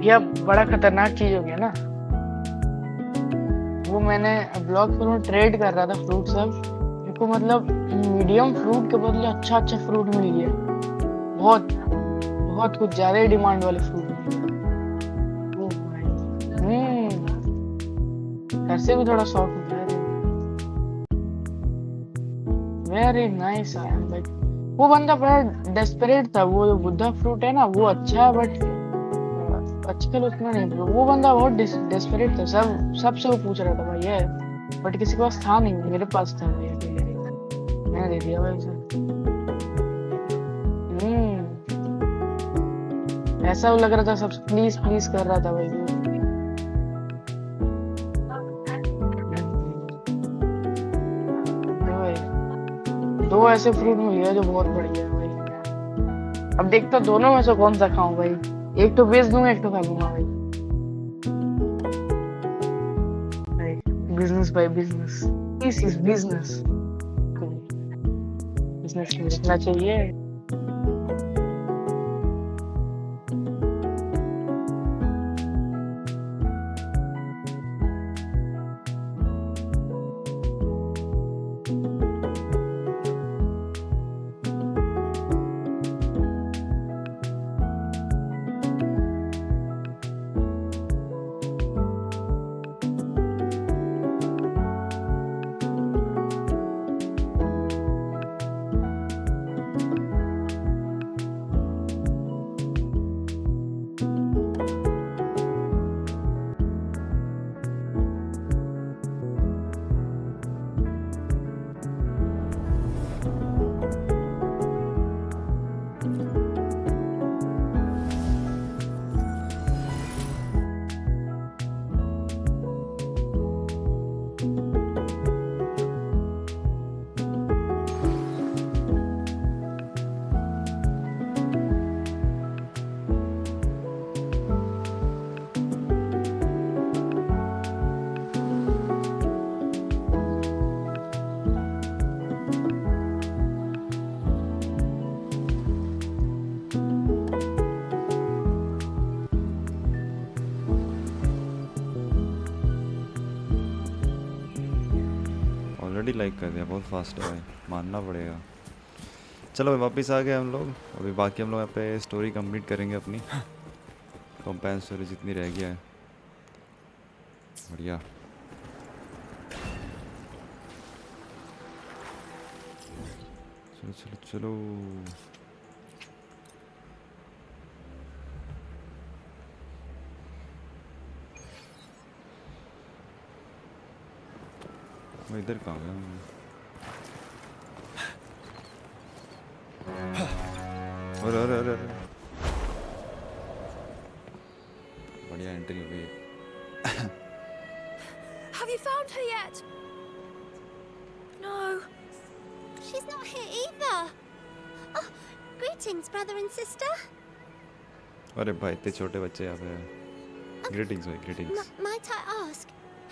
ये अब बड़ा खतरनाक चीज हो गया ना। वो मैंने ब्लॉग पर ट्रेड कर रहा था फ्रूट सब, मेरे को मतलब मीडियम फ्रूट के बदले अच्छा अच्छा फ्रूट मिल गया, बहुत बहुत कुछ ज्यादा ही डिमांड वाले फ्रूट मिल गया। ओह भाई, ऐसे भी थोड़ा शौक हो गया। वेरी नाइस भाई। वो बंदा बड़ा डेस्परेट था। वो जो बुद्धा फ्रूट है ना वो अच्छा है, बट आजकल उतना नहीं। वो बंदा बहुत डेस्परेट था, सबसे वो पूछ रहा था भाई ये, बट किसी के पास था नहीं, मेरे पास था भाई अकेले, मैंने दे दिया भाई उसे। ऐसा लग रहा था सब प्लीज प्लीज कर रहा था भाई वो। दो ऐसे फ्रूट मिल गए जो बहुत बढ़िया है भाई। अब देखता दोनों में से कौन सा खाऊं भाई, एक तो बेच दूंगा एक तो खा लूंगा भाई। बिजनेस भाई business, this is business, business में जितना चाहिए। ऑलरेडी लाइक कर दिया, बहुत फास्ट है भाई, मानना पड़ेगा। चलो भाई वापस आ गए हम लोग। अभी बाकी हम लोग यहाँ पे स्टोरी कंप्लीट करेंगे अपनी, कंपेन स्टोरी जितनी रह गया है। बढ़िया। चलो चलो चलो। मैं इधर कहाँ गया? अरे अरे अरे अरे, बढ़िया एंट्री हो गई। Have you found her yet? No. She's not here either. Oh, greetings, brother and sister. अरे भाई इतने छोटे बच्चे यहाँ पे। Greetings भाई, greetings. Might I ask,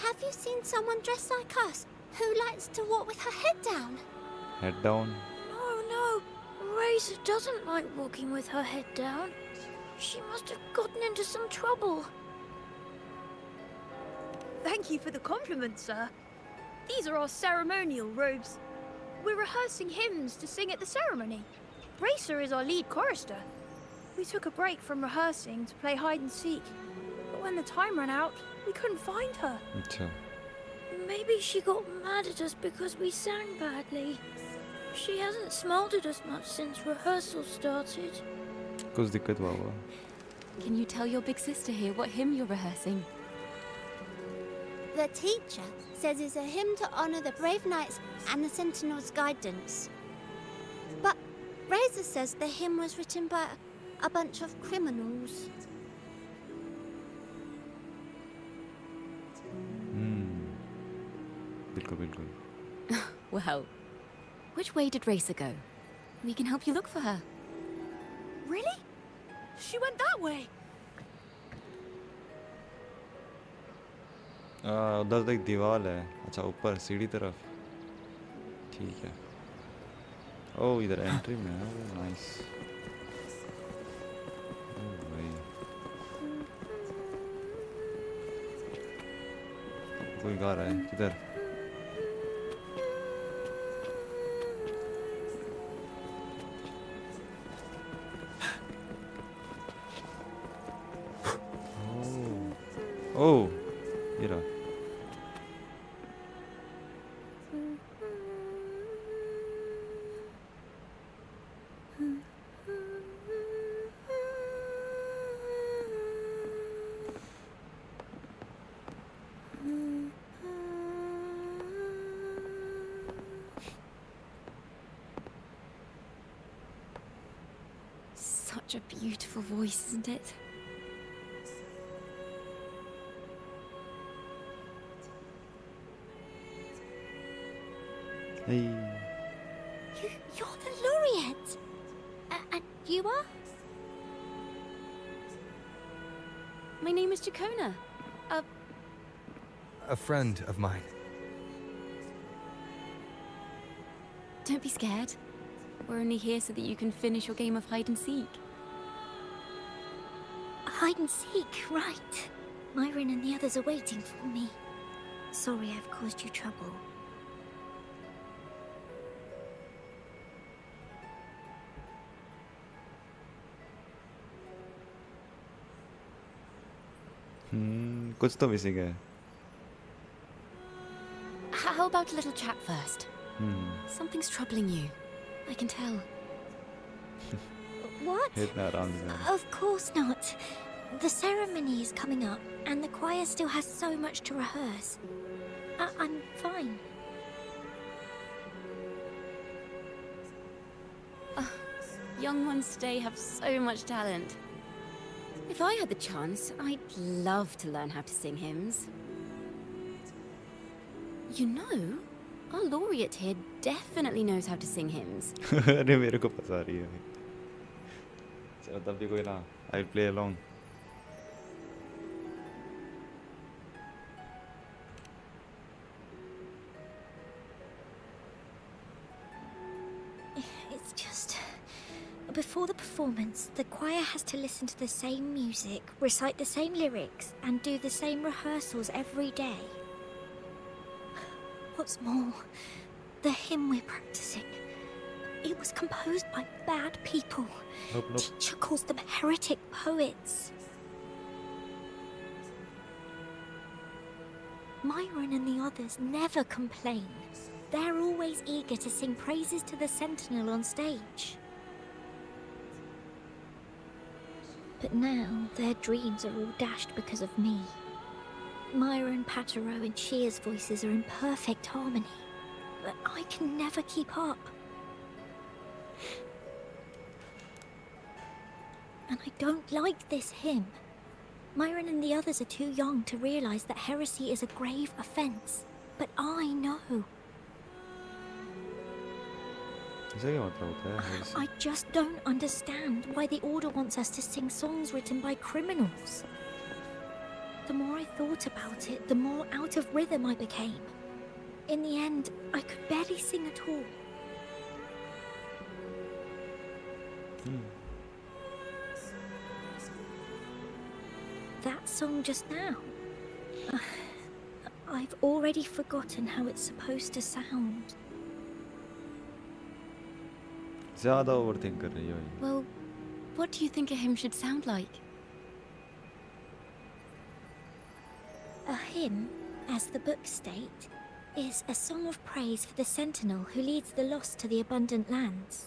have you seen someone dressed like us who likes to walk with her head down? Head down? No. Razor doesn't like walking with her head down. She must have gotten into some trouble. Thank you for the compliment, sir. These are our ceremonial robes. We're rehearsing hymns to sing at the ceremony. Racer is our lead chorister. We took a break from rehearsing to play hide and seek. But when the time ran out, we couldn't find her. अच्छा। Maybe she got mad at us because we sang badly. She hasn't smiled at us much since rehearsal started. कुछ दिक्कत हुआ होगा। Can you tell your big sister here what hymn you're rehearsing? The teacher says it's a hymn to honor the brave knights and the sentinel's guidance. But Razor says the hymn was written by a bunch of criminals. बिल्कुल बिल्कुल। Well, which way did Racer go? We can help you look for her. Really? She went that way. उधर तो एक दीवार है। अच्छा ऊपर सीढ़ी तरफ। ठीक है। ओह इधर एंट्री में है। नाइस। भाई कोई गा रहा है किधर? ओह ये रहा। Such a beautiful voice, isn't it? Hey. You're the laureate! And you are? My name is Ciaccoona. A friend of mine. Don't be scared. We're only here so that you can finish your game of hide and seek. Hide and seek, right. Myron and the others are waiting for me. Sorry I've caused you trouble. कुछ तो missing है। How about a little chat first? Something's troubling you. I can tell. What? इतना आराम से। Of course not. The ceremony is coming up, and the choir still has so much to rehearse. I'm fine. Young ones today have so much talent. If I had the chance, I'd love to learn how to sing hymns. You know, our laureate here definitely knows how to sing hymns. अरे मेरे को पता रही है। चलो तब भी कोई ना। I'll play along. It's just... Before the performance, the choir has to listen to the same music, recite the same lyrics, and do the same rehearsals every day. What's more, the hymn we're practicing, it was composed by bad people. Nope. Teacher calls them heretic poets. Myron and the others never complain. They're always eager to sing praises to the Sentinel on stage. But now, their dreams are all dashed because of me. Myron, Patero, and Shear's voices are in perfect harmony, but I can never keep up. And I don't like this hymn. Myron and the others are too young to realize that heresy is a grave offense, but I know. ऐसा क्या मतलब होता है? I just don't understand why the Order wants us to sing songs written by criminals. The more I thought about it, the more out of rhythm I became. In the end, I could barely sing at all. That song just now. I've already forgotten how it's supposed to sound. ज़्यादा overthink कर रही हो। Well, what do you think a hymn should sound like? A hymn, as the books state, is a song of praise for the Sentinel who leads the lost to the abundant lands.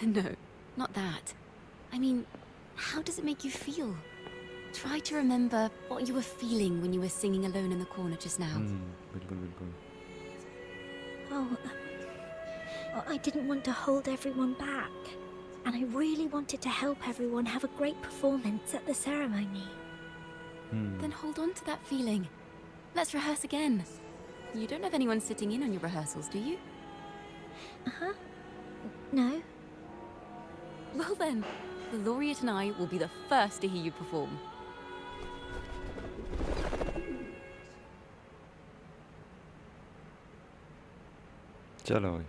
No, not that. I mean, how does it make you feel? Try to remember what you were feeling when you were singing alone in the corner just now. बिल्कुल। Oh, I didn't want to hold everyone back. And I really wanted to help everyone have a great performance at the ceremony. Then hold on to that feeling. Let's rehearse again. You don't have anyone sitting in on your rehearsals, do you? Uh-huh. No. Well then, the laureate and I will be the first to hear you perform. चलो भाई।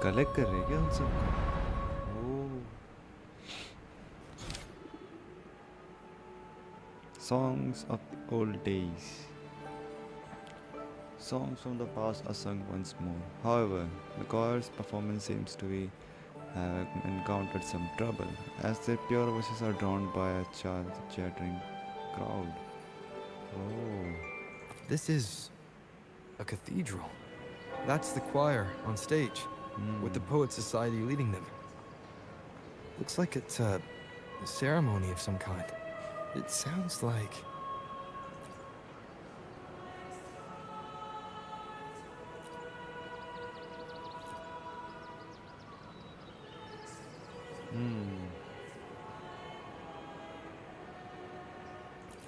Collect कर रहे हैं क्या उन सबको? ओह, songs of the old days. Songs from the past are sung once more. However, the chorus performance seems to be have encountered some trouble, as their pure voices are drowned by a chattering crowd. Oh, This is a cathedral. That's the choir on stage, with the Poet Society leading them. Looks like it's a ceremony of some kind. It sounds like...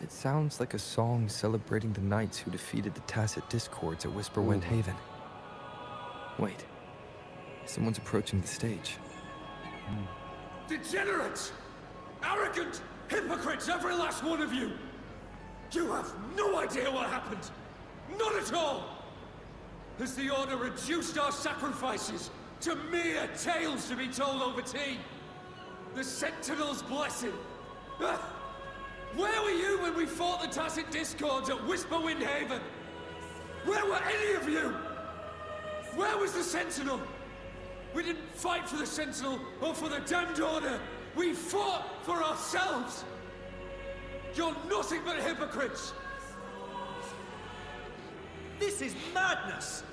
It sounds like a song celebrating the knights who defeated the Tacit Discords at Whisperwind Haven. Wait. Someone's approaching the stage. Degenerates! Arrogant hypocrites, every last one of you! You have no idea what happened! Not at all! Has the Order reduced our sacrifices to mere tales to be told over tea? The Sentinel's blessing! Ah! Where were you when we fought the Tacit Discords at Whisperwind Haven? Where were any of you? Where was the Sentinel? We didn't fight for the Sentinel or for the damned Order. We fought for ourselves. You're nothing but hypocrites. This is madness!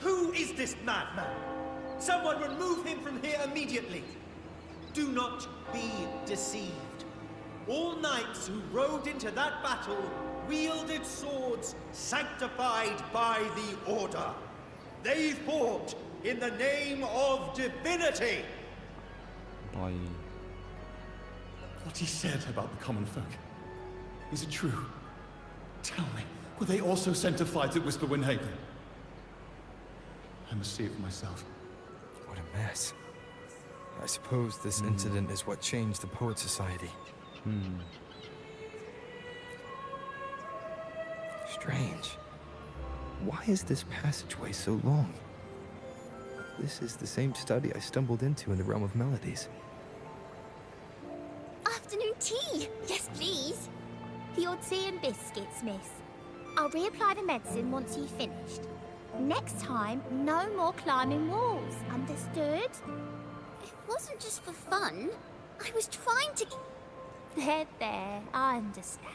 Who is this madman? Someone remove him from here immediately. Do not be deceived. All knights who rode into that battle wielded swords sanctified by the Order. They fought in the name of divinity. boy. What he said about the common folk, is it true? Tell me, were they also sent to fight at Whisperwind Haven? I must see it for myself. What a mess. I suppose this incident is what changed the Poet Society. Strange. Why is this passageway so long? This is the same study I stumbled into in the Realm of Melodies. Afternoon tea! Yes, please. Your tea and biscuits, miss. I'll reapply the medicine once you've finished. Next time, no more climbing walls. Understood? It wasn't just for fun. I was trying to... There, I understand.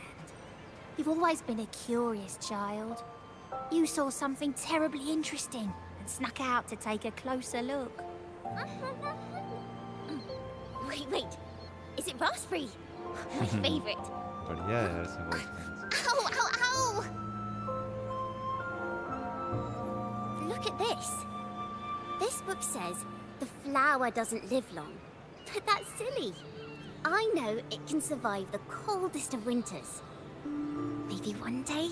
You've always been a curious child. You saw something terribly interesting and snuck out to take a closer look. Wait. Is it raspberry? My favorite. बढ़िया है यार सब voice. Ow! Look at this. This book says the flower doesn't live long. But that's silly. I know it can survive the coldest of winters. Maybe one day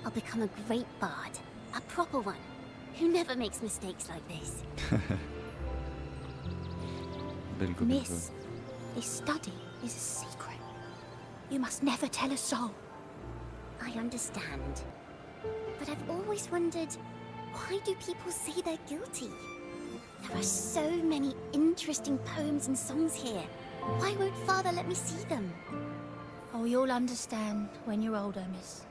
I'll become a great bard. A proper one. Who never makes mistakes like this. बिल्कुल Miss, this study is a secret. You must never tell a soul. I understand. But I've always wondered, why do people say they're guilty? There are so many interesting poems and songs here. Why won't Father let me see them? Oh, you'll understand when you're older, miss.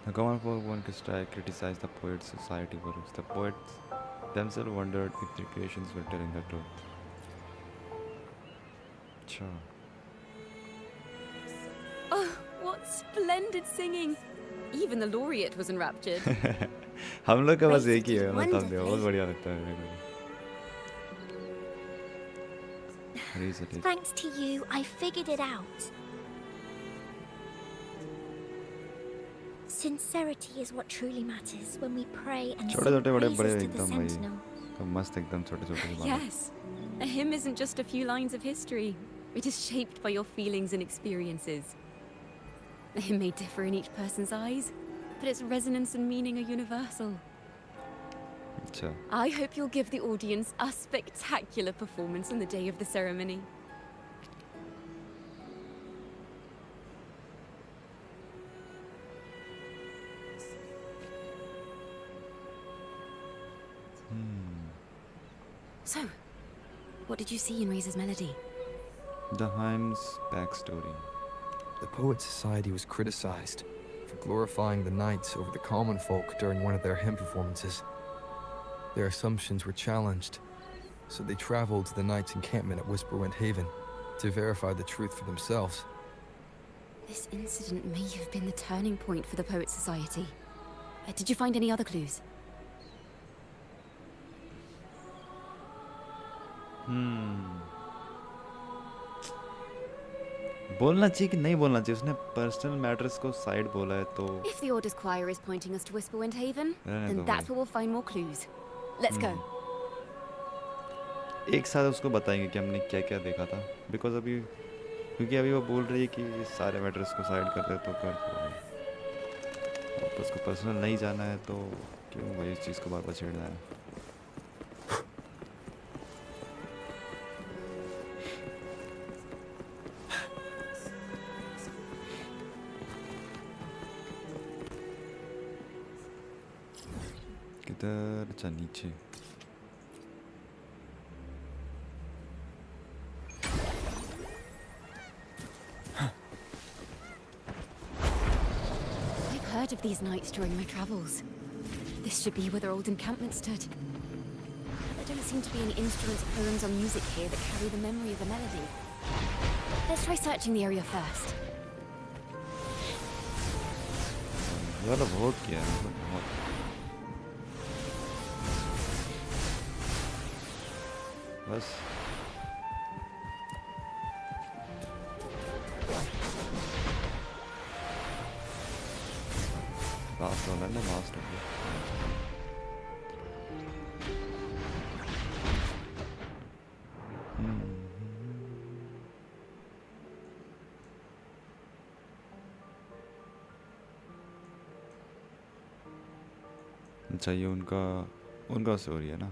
The common folk one criticized the Poets Society for which the poets themselves wondered if their creations were telling the truth. Sure. Oh, what splendid singing! Even the laureate was enraptured. हम लोग का बस Race एक ही है did मतलब बहुत wonderfully. बढ़िया लगता है मेरे को. Raise it. Thanks to you, I figured it out. Sincerity is what truly matters when we pray and छोटे sing छोटे बड़े बड़े praises to the एकदम भाई. Sentinel. मस्त एकदम छोटे छोटे से Yes, a hymn isn't just a few lines of history. It is shaped by your feelings and experiences. A hymn may differ in each person's eyes, but its resonance and meaning are universal. अच्छा. I hope you'll give the audience a spectacular performance on the day of the ceremony. So, what did you see in Razor's melody? The hymn's backstory. The Poets Society was criticized for glorifying the knights over the common folk during one of their hymn performances. Their assumptions were challenged, so they traveled to the knights' encampment at Whisperwind Haven to verify the truth for themselves. This incident may have been the turning point for the Poets Society. Did you find any other clues? बोलना चाहिए कि नहीं बोलना चाहिए? उसने personal matters को side बोला है तो If the Order's choir is pointing us to Whisperwind Haven, रहने then दो that's भाई। where we'll find more clues. Let's go. एक साथ उसको बताएंगे कि हमने क्या क्या देखा था, बिकॉज अभी क्योंकि अभी वो बोल रही है कि ये सारे मैटर्स को साइड कर दे तो कर दो भाई। और उसको पर्सनल नहीं जाना है तो क्यों भाई इस चीज़ को बार बार छेड़ना है? किधर? अच्छा नीचे। I've heard of these nights during my travels. This should be where their old encampment stood. There don't seem to be any instruments, poems, or music here that carry the memory of a melody. Let's try searching the area first. ज़्यादा बहुत किया है मतलब बहुत। बस last वाला है ना, लास्ट हो गया। अच्छा ये उनका स्टोरी है ना?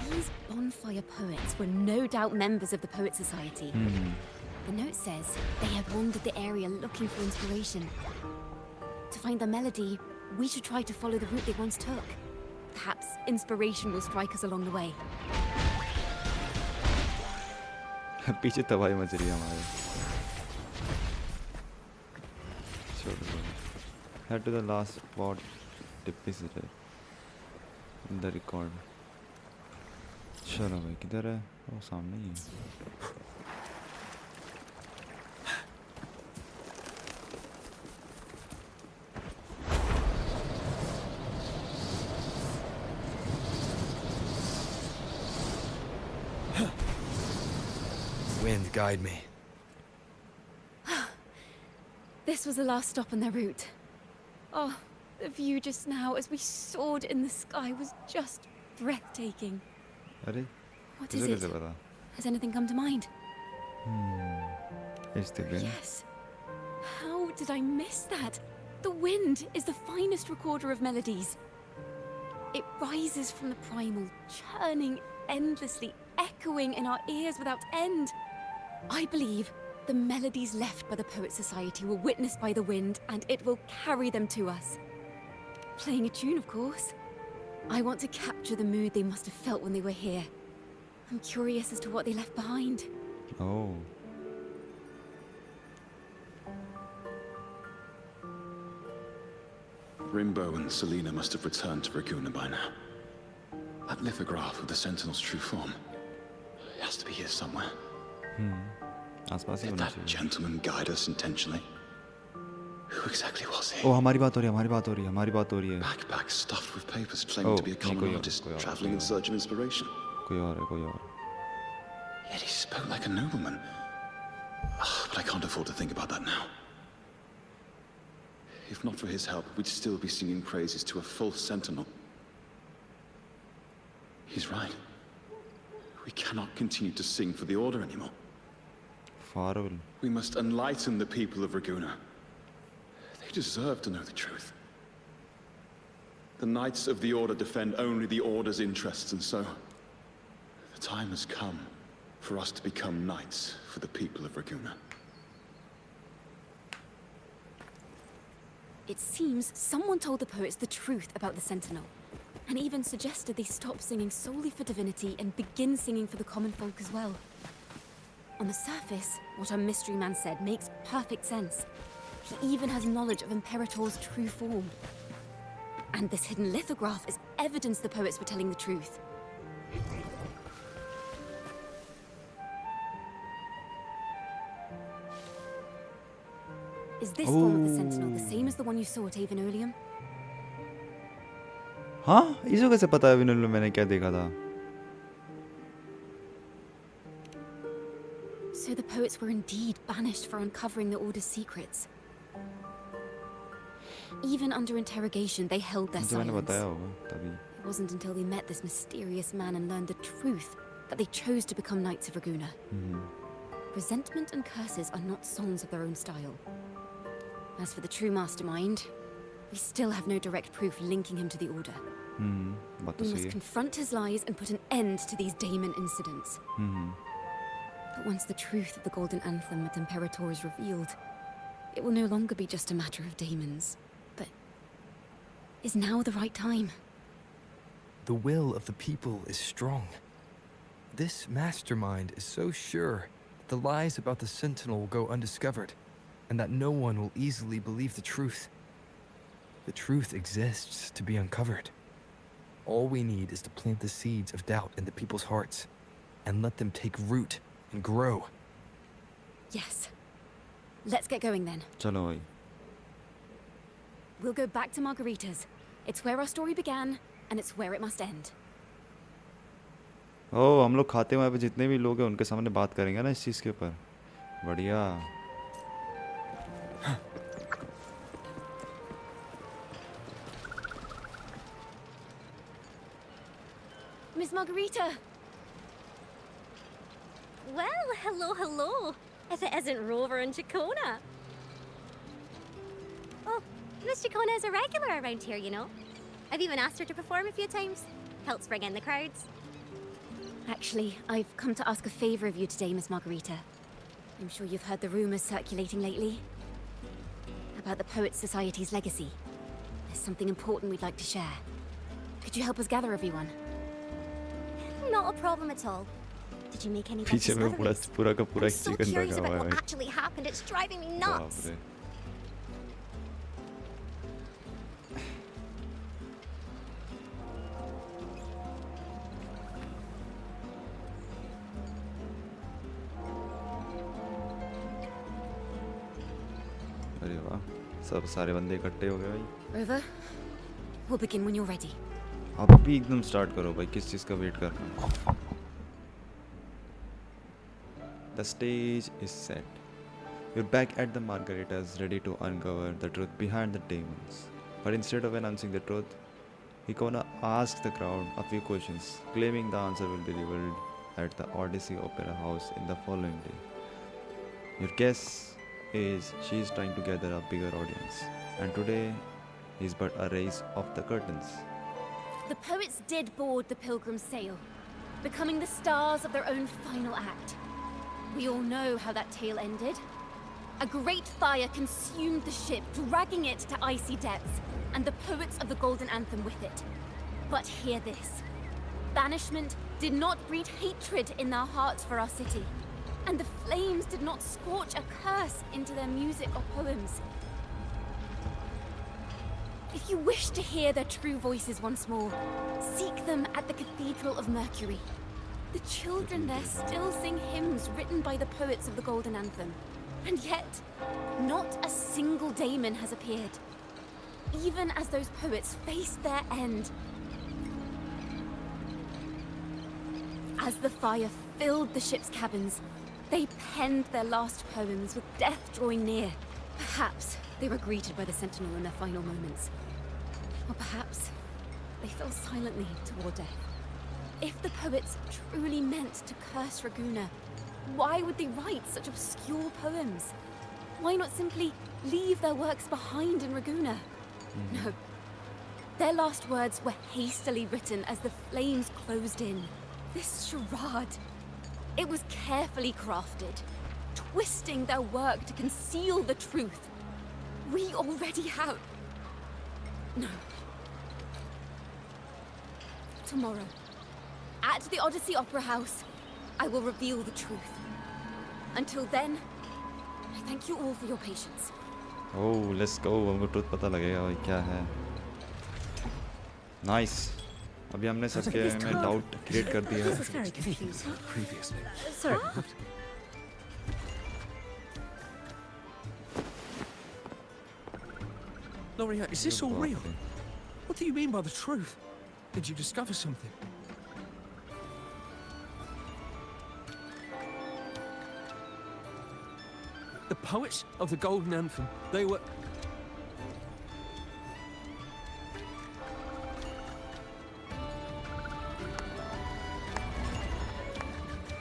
These bonfire poets were no doubt members of the Poet Society. The note says they have wandered the area looking for inspiration. To find the melody, we should try to follow the route they once took. Perhaps inspiration will strike us along the way. पीछे तबाही much रही है हमारे। छोड़ दो। Head to the last spot depicted in the record. चलो भाई किधर है? वो सामने ही है। Wind, guide me. This was the last stop on their route. Oh, the view just now as we soared in the sky was just breathtaking. अरे What तुझे is कैसे it? पता? Has anything come to mind? It's the wind. Yes. How did I miss that? The wind is the finest recorder of melodies. It rises from the primal, churning endlessly, echoing in our ears without end. I believe the melodies left by the Poet Society were witnessed by the wind, and it will carry them to us. Playing a tune, of course. I want to capture the mood they must have felt when they were here. I'm curious as to what they left behind. Oh. Rimbo and Selena must have returned to Raguna by now. That lithograph of the Sentinel's true form. It has to be here somewhere. आसपास ही Did होना that चाहिए। gentleman guide us intentionally? Who exactly was he? ओ हमारी बात हो रही है, हमारी बात हो रही है, हमारी बात हो रही है। Backpack stuffed with papers claiming to be a नहीं, common कोई और, artist कोई और, traveling in search of inspiration. कोई और है, कोई और। Yet he spoke like a nobleman. But I can't afford to think about that now. If not for his help, we'd still be singing praises to a false sentinel. He's right. We cannot continue to sing for the Order anymore. Farewell. We must enlighten the people of Raguna. They deserve to know the truth. The Knights of the Order defend only the Order's interests, and so the time has come for us to become knights for the people of Raguna. It seems someone told the poets the truth about the Sentinel. and even suggested they stop singing solely for divinity and begin singing for the common folk as well. On the surface, what our mystery man said makes perfect sense. He even has knowledge of Imperator's true form. And this hidden lithograph is evidence the poets were telling the truth. Is this form of the Sentinel the same as the one you saw at Avenulium? हाँ, इसको कैसे पता है विनोल मैंने क्या देखा था? So the poets were indeed banished for uncovering the Order's secrets. Even under interrogation, they held their जो मैंने silence. बताया होगा तभी. It wasn't until they met this mysterious man and learned the truth that they chose to become Knights of Raguna. Resentment and curses are not songs of their own style. As for the true mastermind, we still have no direct proof linking him to the Order. बात तो We सही must है. confront his lies and put an end to these daemon incidents. But once the truth of the Golden Anthem with Imperator is revealed, it will no longer be just a matter of daemons. But is now the right time? The will of the people is strong. This mastermind is so sure that the lies about the Sentinel will go undiscovered, and that no one will easily believe the truth. The truth exists to be uncovered. All we need is to plant the seeds of doubt in the people's hearts, and let them take root and grow. Yes. Let's get going then. चलो भाई. We'll go back to Margarita's. It's where our story began, and it's where it must end. ओ हम लोग खाते वहाँ पे जितने भी लोग हैं उनके सामने बात करेंगे ना इस चीज़ के ऊपर. बढ़िया. Miss Margarita! Well, hello, hello. If it isn't Rover and Ciaccoona. Oh, Miss Ciaccoona is a regular around here, you know. I've even asked her to perform a few times. Helps bring in the crowds. Actually, I've come to ask a favor of you today, Miss Margarita. I'm sure you've heard the rumors circulating lately about the Poets Society's legacy. There's something important we'd like to share. Could you help us gather everyone? Not a problem at all. Did you make any big पीछे में पूरा discoveries? पूरा का पूरा I'm so chicken curious रखा about हुआ what है. actually happened. It's driving me बाप nuts. रे. अरे वाह, सब सारे बंदे इकट्ठे हो गए भाई. Rover, we'll begin when you're ready. आप भी एकदम स्टार्ट करो भाई, किस चीज़ का वेट कर रहे हो? The stage is set. You're back at the Margaritas, ready to uncover the truth behind the demons. But instead of announcing the truth, Ciaccoona asks the crowd a few questions, claiming the answer will be revealed at the Odyssey Opera House in the following day. Your guess is she's trying to gather a bigger audience, and today is but a raise of the curtains. The poets did board the Pilgrim's sail, becoming the stars of their own final act. We all know how that tale ended. A great fire consumed the ship, dragging it to icy depths, and the poets of the Golden Anthem with it. But hear this. Banishment did not breed hatred in their hearts for our city, and the flames did not scorch a curse into their music or poems. If you wish to hear their true voices once more, seek them at the Cathedral of Mercury. The children there still sing hymns written by the poets of the Golden Anthem. And yet, not a single daemon has appeared. Even as those poets faced their end. As the fire filled the ship's cabins, they penned their last poems with death drawing near. Perhaps they were greeted by the Sentinel in their final moments. Or perhaps they fell silently toward death. If the poets truly meant to curse Raguna, why would they write such obscure poems? Why not simply leave their works behind in Raguna? No. Their last words were hastily written as the flames closed in. This charade, it was carefully crafted, twisting their work to conceal the truth. We already have... No. Tomorrow, at the Odyssey Opera House, I will reveal the truth. Until then, I thank you all for your patience. Oh, let's go. हमको truth पता लगेगा भाई क्या है. Nice. अभी हमने सबके में डाउट क्रिएट कर दिया है. very confusing. Previously. Sorry. Loria, is this all real? What do you mean by the truth? Did you discover something? The poets of the Golden Anthem, they were...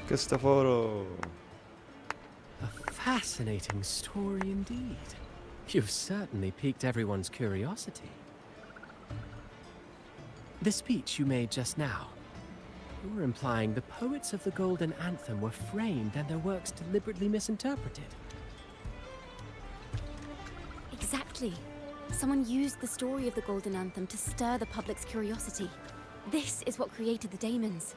Cristoforo. A fascinating story indeed. You've certainly piqued everyone's curiosity. The speech you made just now, you're implying the poets of the Golden Anthem were framed and their works deliberately misinterpreted. Exactly. Someone used the story of the Golden Anthem to stir the public's curiosity. This is what created the daemons.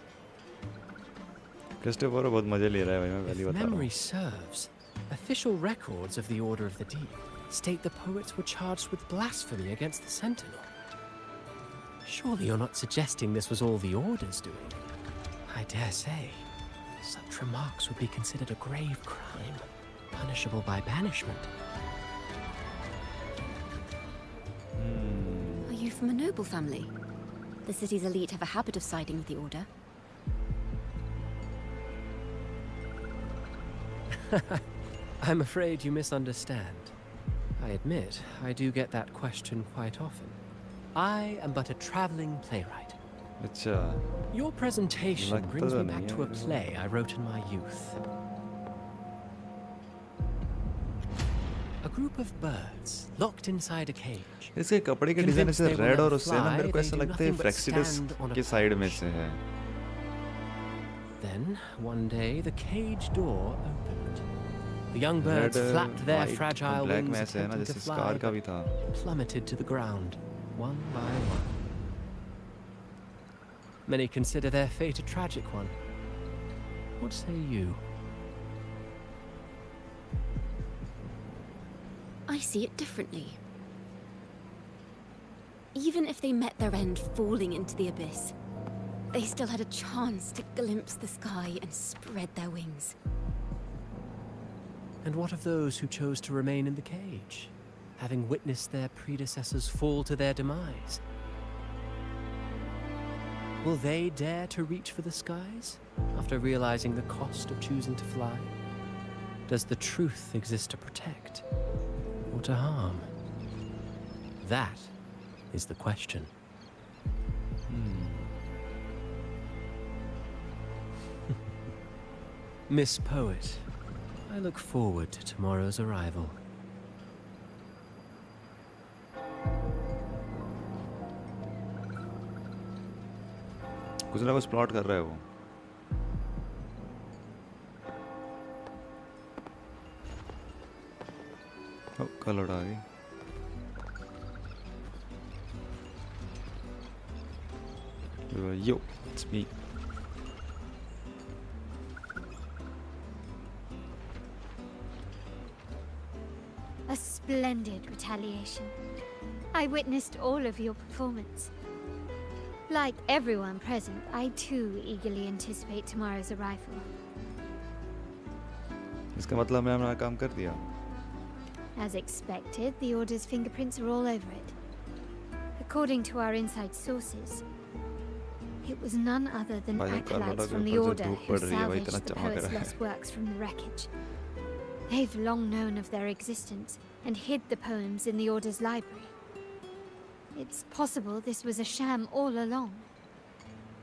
क्रिस्टोफरो बहुत मजे ले रहा है भाई, मैं पहली If बता रहा हूँ. memory serves, official records of the Order of the Deep state the poets were charged with blasphemy against the Sentinel. Surely you're not suggesting this was all the Order's doing? I dare say, such remarks would be considered a grave crime, punishable by banishment. Are you from a noble family? The city's elite have a habit of siding with the Order. I'm afraid you misunderstand. I admit, I do get that question quite often. I am but a traveling playwright. अच्छा. Your presentation लगता brings me तो back नहीं to a है. play I wrote in my youth. A group of birds locked inside a cage. इसके कपड़े के design ऐसे red और उससे ना मेरे को ऐसा लगता है फ्लेक्सिडस के साइड में से है. Then, one day, the cage door opened. The young birds flapped their fragile black wings, में ऐसे है ना attempting to जैसे fly, स्कार का भी था. plummeted to the ground, one by one. Many consider their fate a tragic one. What say you? I see it differently. Even if they met their end falling into the abyss, they still had a chance to glimpse the sky and spread their wings. And what of those who chose to remain in the cage, having witnessed their predecessors fall to their demise? Will they dare to reach for the skies after realizing the cost of choosing to fly? Does the truth exist to protect or to harm? That is the question. Miss Poet, I look forward to tomorrow's arrival. कुछ ना कुछ plot कर रहा है वो. कल उड़ा गई. Yo, it's me. A splendid retaliation. I witnessed all of your performance. Like everyone present, I too eagerly anticipate tomorrow's arrival. इसका मतलब मैं अपना काम कर दिया. As expected, the Order's fingerprints are all over it. According to our inside sources, it was none other than भाई, acolytes के from the ऊपर से Order धूप who पड़ रही है, भाई, salvaged इतना the चमक poet's रहा है. lost works from the wreckage. They've long known of their existence and hid the poems in the Order's library. It's possible this was a sham all along.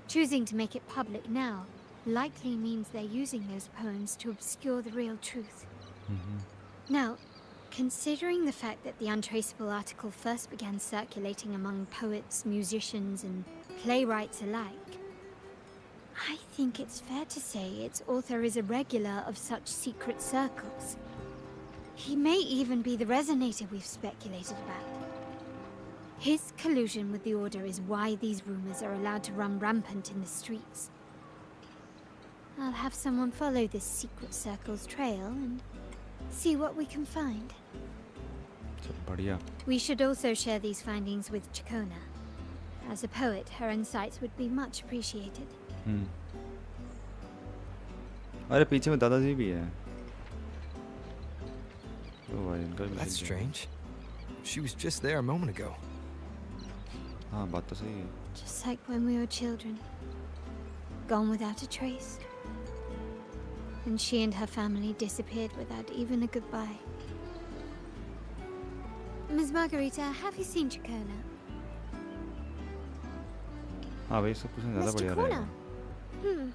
Choosing to make it public now likely means they're using those poems to obscure the real truth. Now, considering the fact that the untraceable article first began circulating among poets, musicians, and playwrights alike, I think it's fair to say its author is a regular of such secret circles. He may even be the resonator we've speculated about. His collusion with the Order is why these rumors are allowed to run rampant in the streets. I'll have someone follow this secret circle's trail and see what we can find. बढ़िया. We should also share these findings with Ciaccoona. As a poet, her insights would be much appreciated. अरे पीछे में दादाजी भी है. Oh भाई इनका भी. That's strange. She was just there a moment ago. हाँ बात तो सही है. Just like when we were children. Gone without a trace. And she and her family disappeared without even a goodbye. Ms. Margarita, have you seen Ciaccoona? हाँ भाई सब कुछ ज़्यादा Miss बढ़िया Ciaccoona? रहेगा.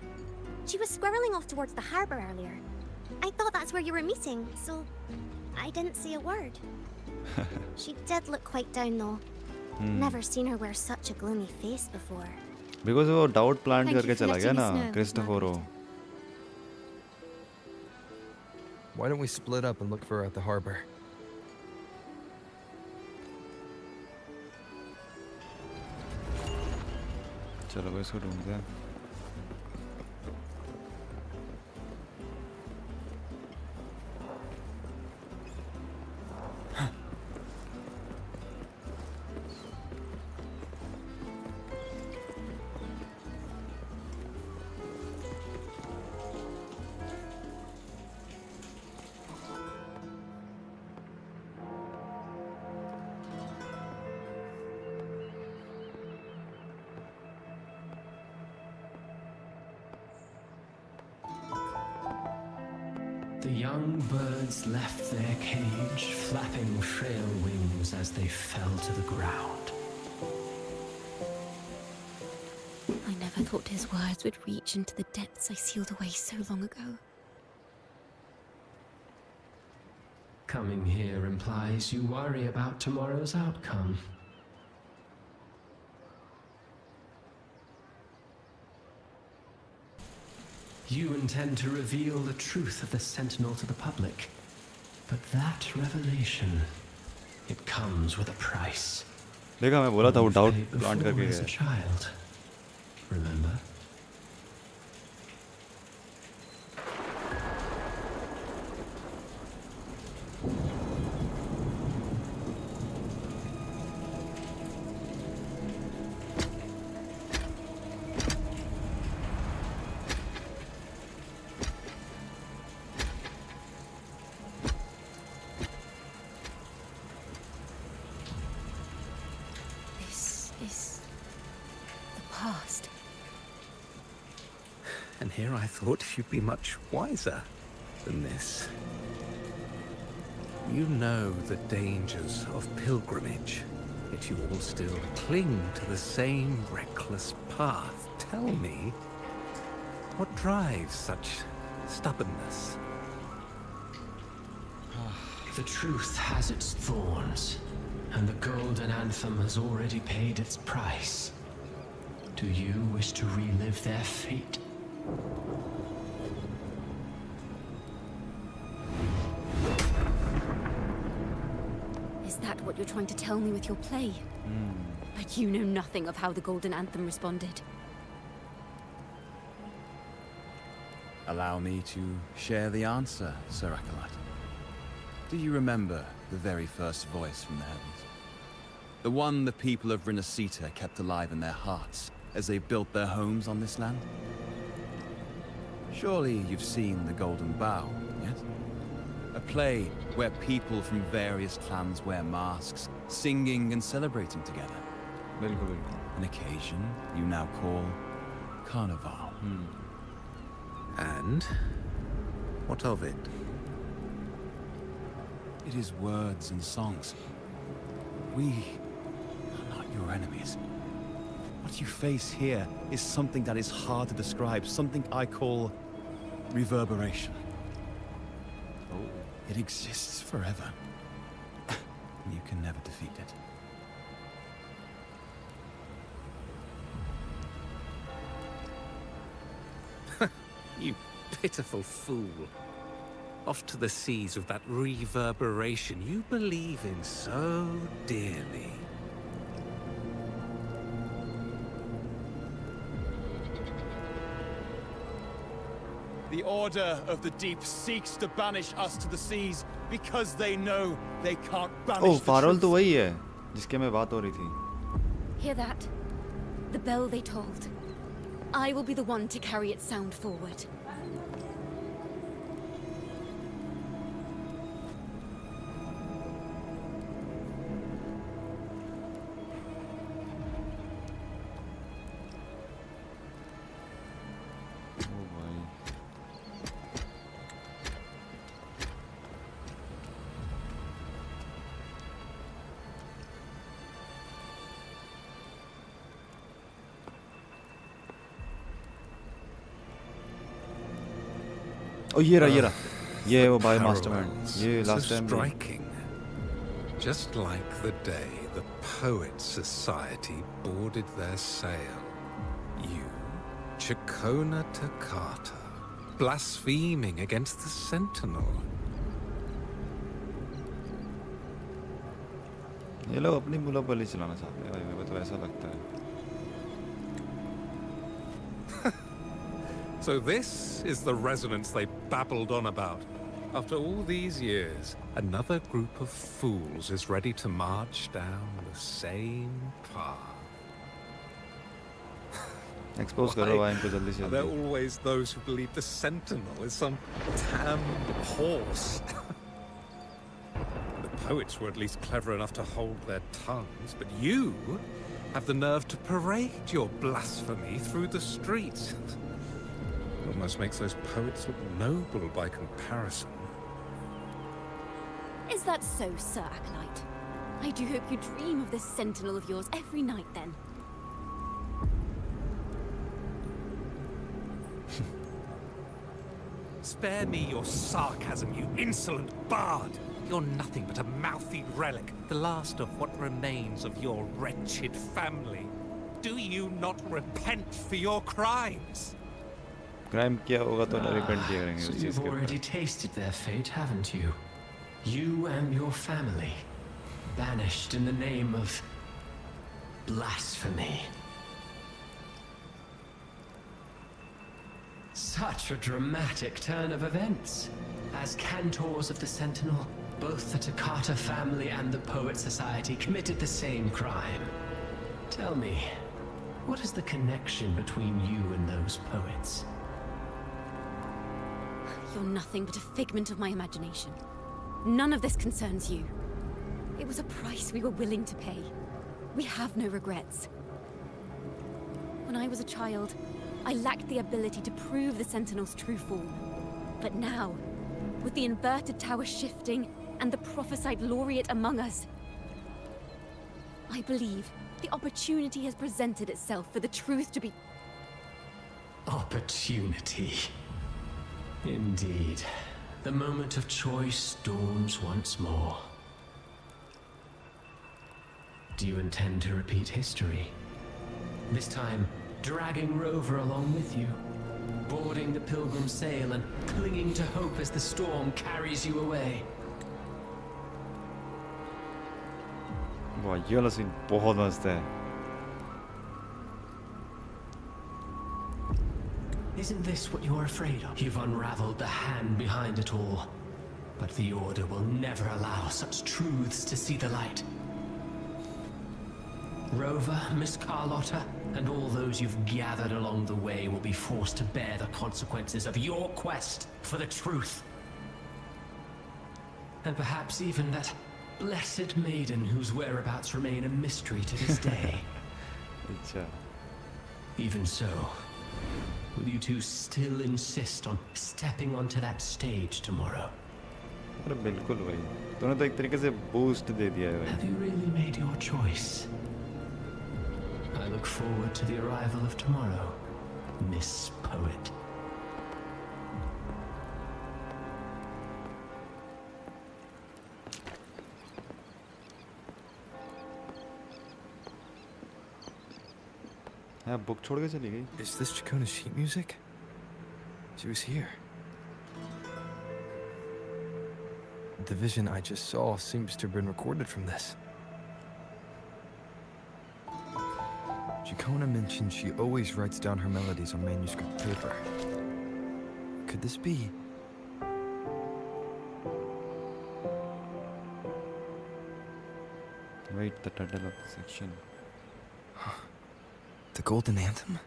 She was squirreling off towards the harbour earlier. I thought that's where you were meeting, so I didn't say a word. She did look quite down though. Never seen her wear such a gloomy face before. Because वो doubt plant Thank you करके for चला गया letting ना us know, क्रिस्टोफरो. Margarita. Why don't we split up and look for her at the harbor? चलो भाई इसको ढूंढते हैं. The young birds left their cage, flapping frail wings as they fell to the ground. I never thought his words would reach into the depths I sealed away so long ago. Coming here implies you worry about tomorrow's outcome. You intend to reveal the truth of the Sentinel to the public. But that revelation, it comes with a price. देखा मैं बोला था वो doubt Paid plant before करके as a गया. child. Remember? This is the past. And here I thought you'd be much wiser than this. You know the dangers of pilgrimage, yet you all still cling to the same reckless path. Tell me, what drives such stubbornness? The truth has its thorns, and the golden anthem has already paid its price. Do you wish to relive their fate? Is that what you're trying to tell me with your play? But you know nothing of how the Golden Anthem responded. Allow me to share the answer, Sir Acolyte. Do you remember the very first voice from the heavens? The one the people of Rinascita kept alive in their hearts as they built their homes on this land? Surely you've seen The Golden Bough, yes? A play where people from various clans wear masks, singing and celebrating together. An occasion you now call Carnival. And what of it? It is words and songs. We are not your enemies. What you face here is something that is hard to describe, something I call reverberation. It exists forever. You can never defeat it. You pitiful fool. Off to the seas with that reverberation you believe in so dearly. The Order of the Deep seeks to banish us to the seas because they know they can't banish Oh, the फारोल truth. तो वही है जिसके में बात हो रही थी. Hear that? The bell they tolled. I will be the one to carry its sound forward. Oh भाई. Oh, ये रहा. ये वो भाई mastermind. ये So last time. striking. Just like the day the Poets Society boarded their sail. You, ciaccoona toccata, blaspheming against the Sentinel. ये लोग अपनी मुलाबली चलाना चाहते हैं भाई, मेरे को तो ऐसा लगता है. So this is the resonance they babbled on about. After all these years, another group of fools is ready to march down the same path. Expose करो भाई इनको जल्दी से Are there जल्दी. always those who believe the Sentinel is some tamed horse? The poets were at least clever enough to hold their tongues, but you have the nerve to parade your blasphemy through the streets. Almost makes those poets look noble by comparison. Is that so, Sir Acolyte? I do hope you dream of this sentinel of yours every night, then. Spare me your sarcasm, you insolent bard! You're nothing but a mouthy relic, the last of what remains of your wretched family. Do you not repent for your crimes? Crime किया होगा तो repent किया करेंगे So उस चीज you've के ऊपर. already tasted their fate, haven't you? You and your family, banished in the name of blasphemy. Such a dramatic turn of events. As cantors of the Sentinel, both the Toccata family and the Poet Society committed the same crime. Tell me, what is the connection between you and those poets? You're nothing but a figment of my imagination. None of this concerns you. It was a price we were willing to pay. We have no regrets. When I was a child, I lacked the ability to prove the Sentinel's true form. But now, with the inverted tower shifting and the prophesied laureate among us, I believe the opportunity has presented itself for the truth to be... Opportunity. Indeed. The moment of choice dawns once more. Do you intend to repeat history? This time, dragging Rover along with you, boarding the pilgrim sail and clinging to hope as the storm carries you away. वाह ये वाला scene बहुत मस्त है. Isn't this what you're afraid of? You've unraveled the hand behind it all. But the Order will never allow such truths to see the light. Rover, Miss Carlotta, and all those you've gathered along the way will be forced to bear the consequences of your quest for the truth. And perhaps even that blessed maiden whose whereabouts remain a mystery to this day. Even so, will you two still insist on stepping onto that stage tomorrow? अरे बिल्कुल भाई. तूने तो एक तरीके से boost दे दिया है भाई. Have you really made your choice? I look forward to the arrival of tomorrow, Miss Poet. हाँ बुक छोड़ के चली गई. Is this Ciaccoona's sheet music? She was here. The vision I just saw seems to have been recorded from this. Ciaccoona mentioned she always writes down her melodies on manuscript paper. could this be? Wait, the title of the section. The Golden Anthem?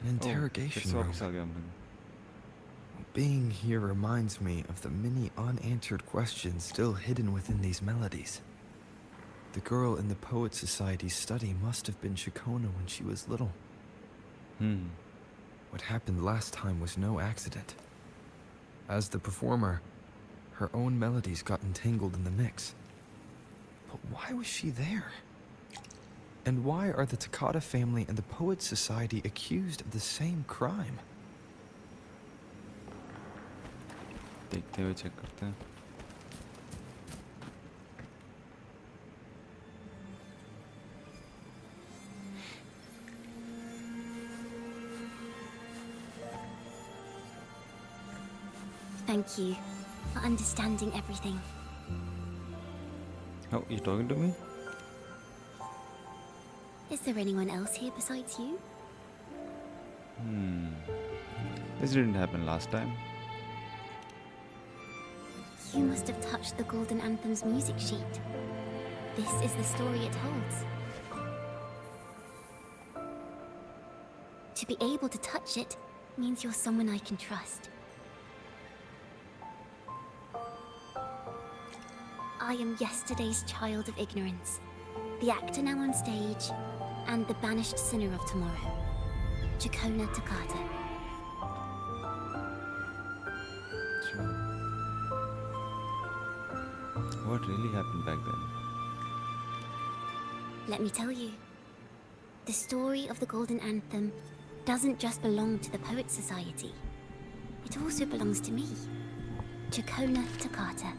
An interrogation room. वापस आ गया हम लोग. Being here reminds me of the many unanswered questions still hidden within these melodies. The girl in the Poet Society's study must have been Ciaccoona when she was little. What happened last time was no accident. As the performer, her own melodies got entangled in the mix. But why was she there? And why are the Takata family and the Poet Society accused of the same crime? देखते हुए check करते हैं. Thank you for understanding everything. Oh, you talking to me? Is there anyone else here besides you? This didn't happen last time. You must have touched the Golden Anthem's music sheet. This is the story it holds. To be able to touch it means you're someone I can trust. I am yesterday's child of ignorance, the actor now on stage, and the banished sinner of tomorrow, Ciaccoona Takata. What really happened back then? Let me tell you. The story of the Golden Anthem doesn't just belong to the Poet Society. It also belongs to me, Ciaccoona Takata.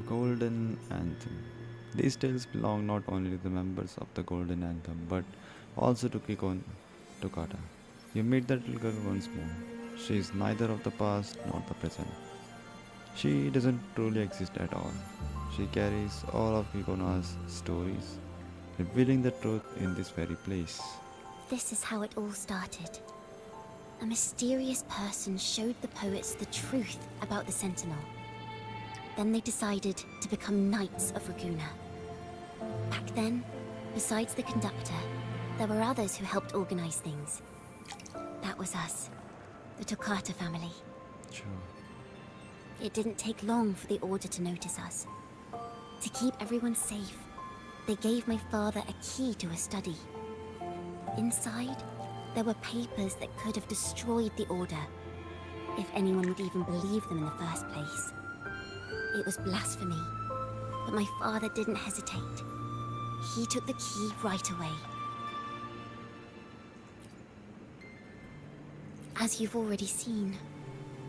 Golden Anthem. These tales belong not only to the members of the Golden Anthem, but also to Ciaccoona Takata. You meet that little girl once more. She is neither of the past nor the present. She doesn't truly exist at all. She carries all of Ciaccoona's stories, revealing the truth in this very place. This is how it all started. A mysterious person showed the poets the truth about the Sentinel. Then they decided to become Knights of Raguuna. Back then, besides the conductor, there were others who helped organize things. That was us, the Takata family. Sure. It didn't take long for the Order to notice us. To keep everyone safe, they gave my father a key to a study. Inside, there were papers that could have destroyed the Order, if anyone would even believe them in the first place. It was blasphemy, but my father didn't hesitate. He took the key right away. As you've already seen,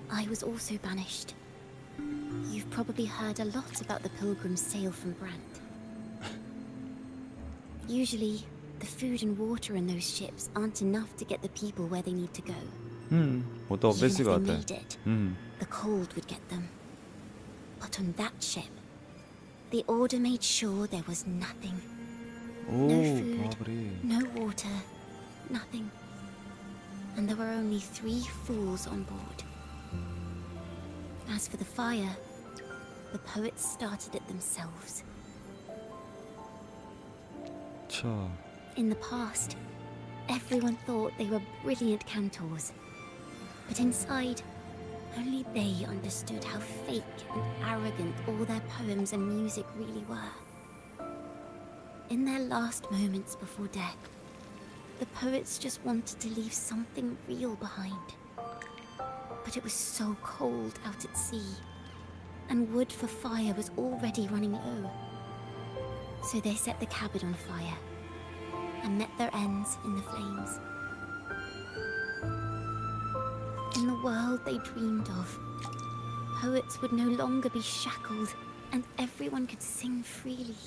I was also banished. You've probably heard a lot about the pilgrims' sail from Brant. Usually, the food and water in those ships aren't enough to get the people where they need to go. वो तो obvious he Even if बात they है. made it, the cold would get them. But on that ship, the Order made sure there was nothing. No Oh, food, बाप रे. no water, nothing. And there were only 3 fools on board. As for the fire, the poets started it themselves. अच्छा. In the past, everyone thought they were brilliant cantors. But inside, only they understood how fake and arrogant all their poems and music really were. In their last moments before death, the poets just wanted to leave something real behind. But it was so cold out at sea, and wood for fire was already running low. So they set the cabin on fire, and met their ends in the flames. In the world they dreamed of, poets would no longer be shackled, and everyone could sing freely.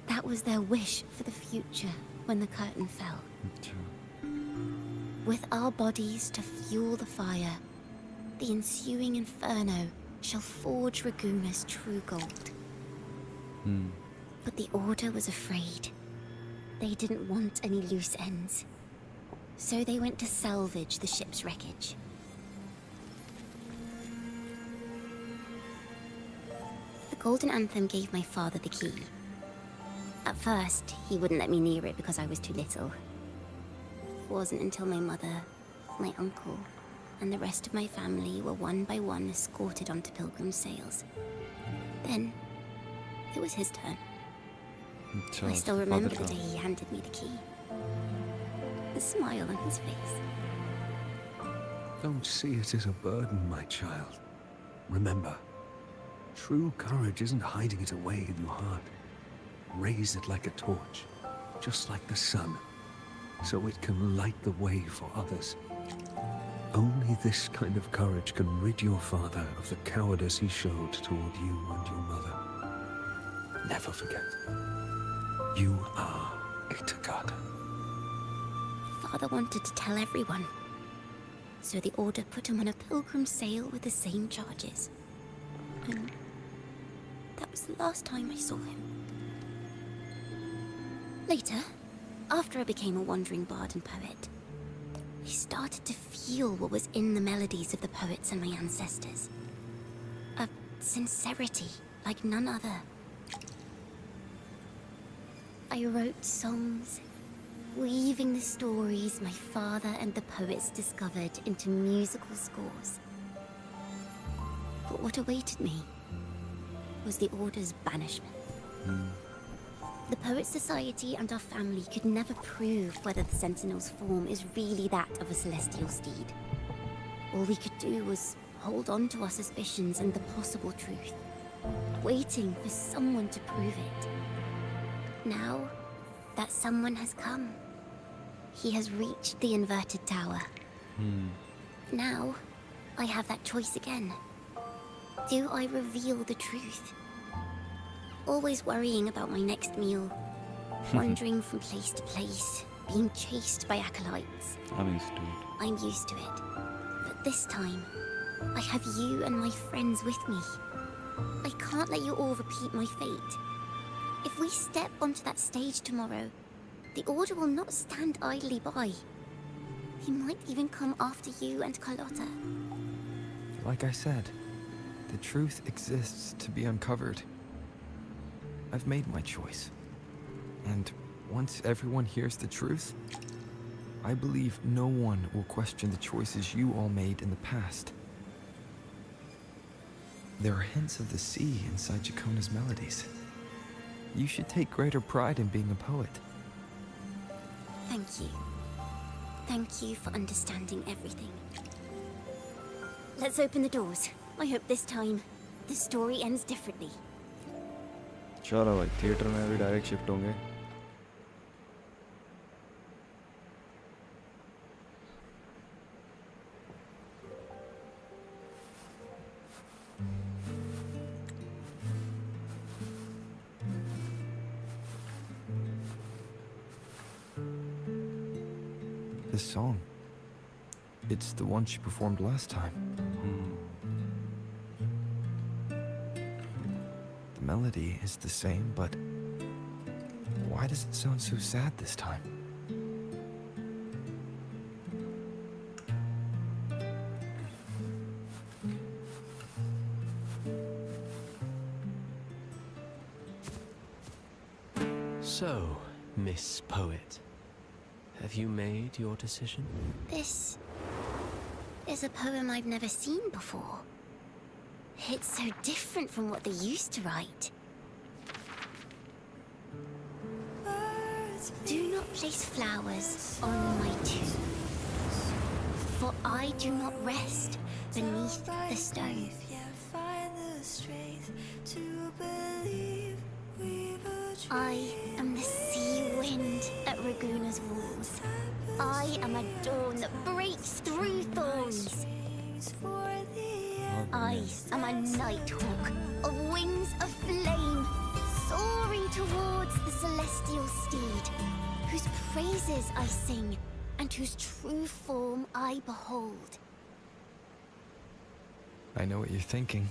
That was their wish for the future when the curtain fell. अच्छा. With our bodies to fuel the fire, the ensuing inferno shall forge Raguna's true gold. But the Order was afraid. They didn't want any loose ends. So they went to salvage the ship's wreckage. The Golden Anthem gave my father the key. At first, he wouldn't let me near it because I was too little. It wasn't until my mother, my uncle, and the rest of my family were one by one escorted onto Pilgrim's sails. Then, it was his turn. I still remember the day he handed me the key. The smile on his face. Don't see it as a burden, my child. Remember, true courage isn't hiding it away in your heart. Raise it like a torch, just like the sun, so it can light the way for others. Only this kind of courage can rid your father of the cowardice he showed toward you and your mother. Never forget, you are a Takata. Father wanted to tell everyone. So the Order put him on a pilgrim's sail with the same charges. And that was the last time I saw him. Later, after I became a wandering bard and poet, I started to feel what was in the melodies of the poets and my ancestors. A sincerity like none other. I wrote songs, weaving the stories my father and the poets discovered into musical scores. But what awaited me was the Order's banishment. The Poet Society and our family could never prove whether the Sentinel's form is really that of a celestial steed. All we could do was hold on to our suspicions and the possible truth, waiting for someone to prove it. Now, that someone has come. He has reached the inverted tower. Now, I have that choice again. Do I reveal the truth? Always worrying about my next meal, wandering from place to place, being chased by acolytes. I'm used to it. I'm used to it. But this time, I have you and my friends with me. I can't let you all repeat my fate. If we step onto that stage tomorrow, the Order will not stand idly by. He might even come after you and Carlotta. Like I said, the truth exists to be uncovered. I've made my choice. And once everyone hears the truth, I believe no one will question the choices you all made in the past. There are hints of the sea inside ciaccoona's melodies. You should take greater pride in being a poet. Thank you. Thank you for understanding everything. Let's open the doors. I hope this time, the story ends differently. चलो भाई theatre में भी direct shift होंगे. This song, it's the one she performed last time. The melody is the same, but why does it sound so sad this time? So, Miss Poet, have you made your decision? This is a poem I've never seen before. It's so different from what they used to write. Do not place flowers on my tomb, for I do not rest beneath the stone. I am the sea wind at Raguna's walls. I am a dawn that breaks through thorns. I am a nighthawk of wings of flame, soaring towards the celestial steed, whose praises I sing and and whose true form I behold. I know what you're thinking.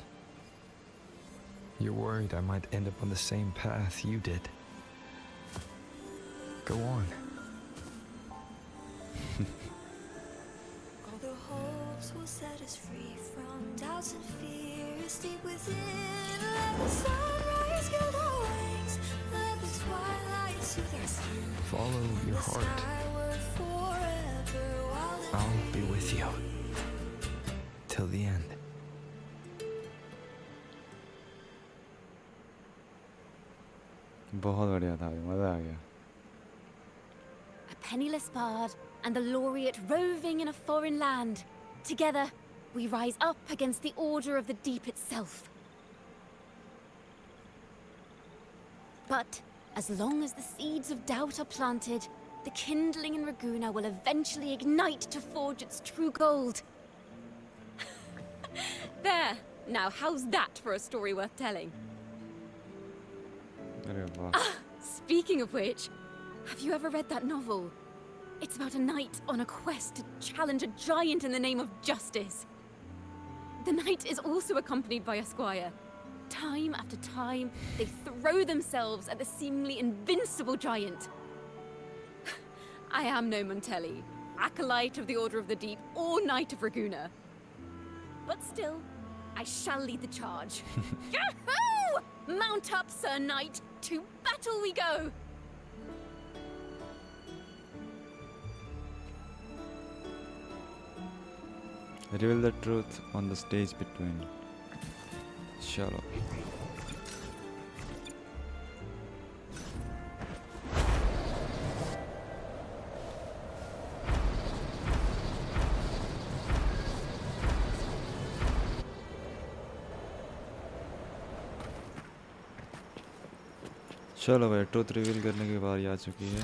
You're worried I might end up on the same path you did. Go on. All the hopes will set us free from doubts and fears deep within. Let the sunrise gild our wings. Let the twilight soothe our skin. Follow your heart. Skyward forever while the I'll be with you. Till the end. बहुत बढ़िया था, मजा आ गया. A penniless bard and the laureate roving in a foreign land. Together, we rise up against the order of the deep itself. But as long as the seeds of doubt are planted, the kindling in Raguna will eventually ignite to forge its true gold. There! Now, how's that for a story worth telling? अरे वाह. Speaking of which, have you ever read that novel? It's about a knight on a quest to challenge a giant in the name of justice. The knight is also accompanied by a squire. Time after time, they throw themselves at the seemingly invincible giant. I am no Montelli, acolyte of the Order of the Deep or Knight of Raguna. But still, I shall lead the charge. Yahoo! Mount up, Sir Knight! To battle we go! Reveal the truth on the stage between. Shallow. चलो भाई, truth reveal करने की बारी आ चुकी है.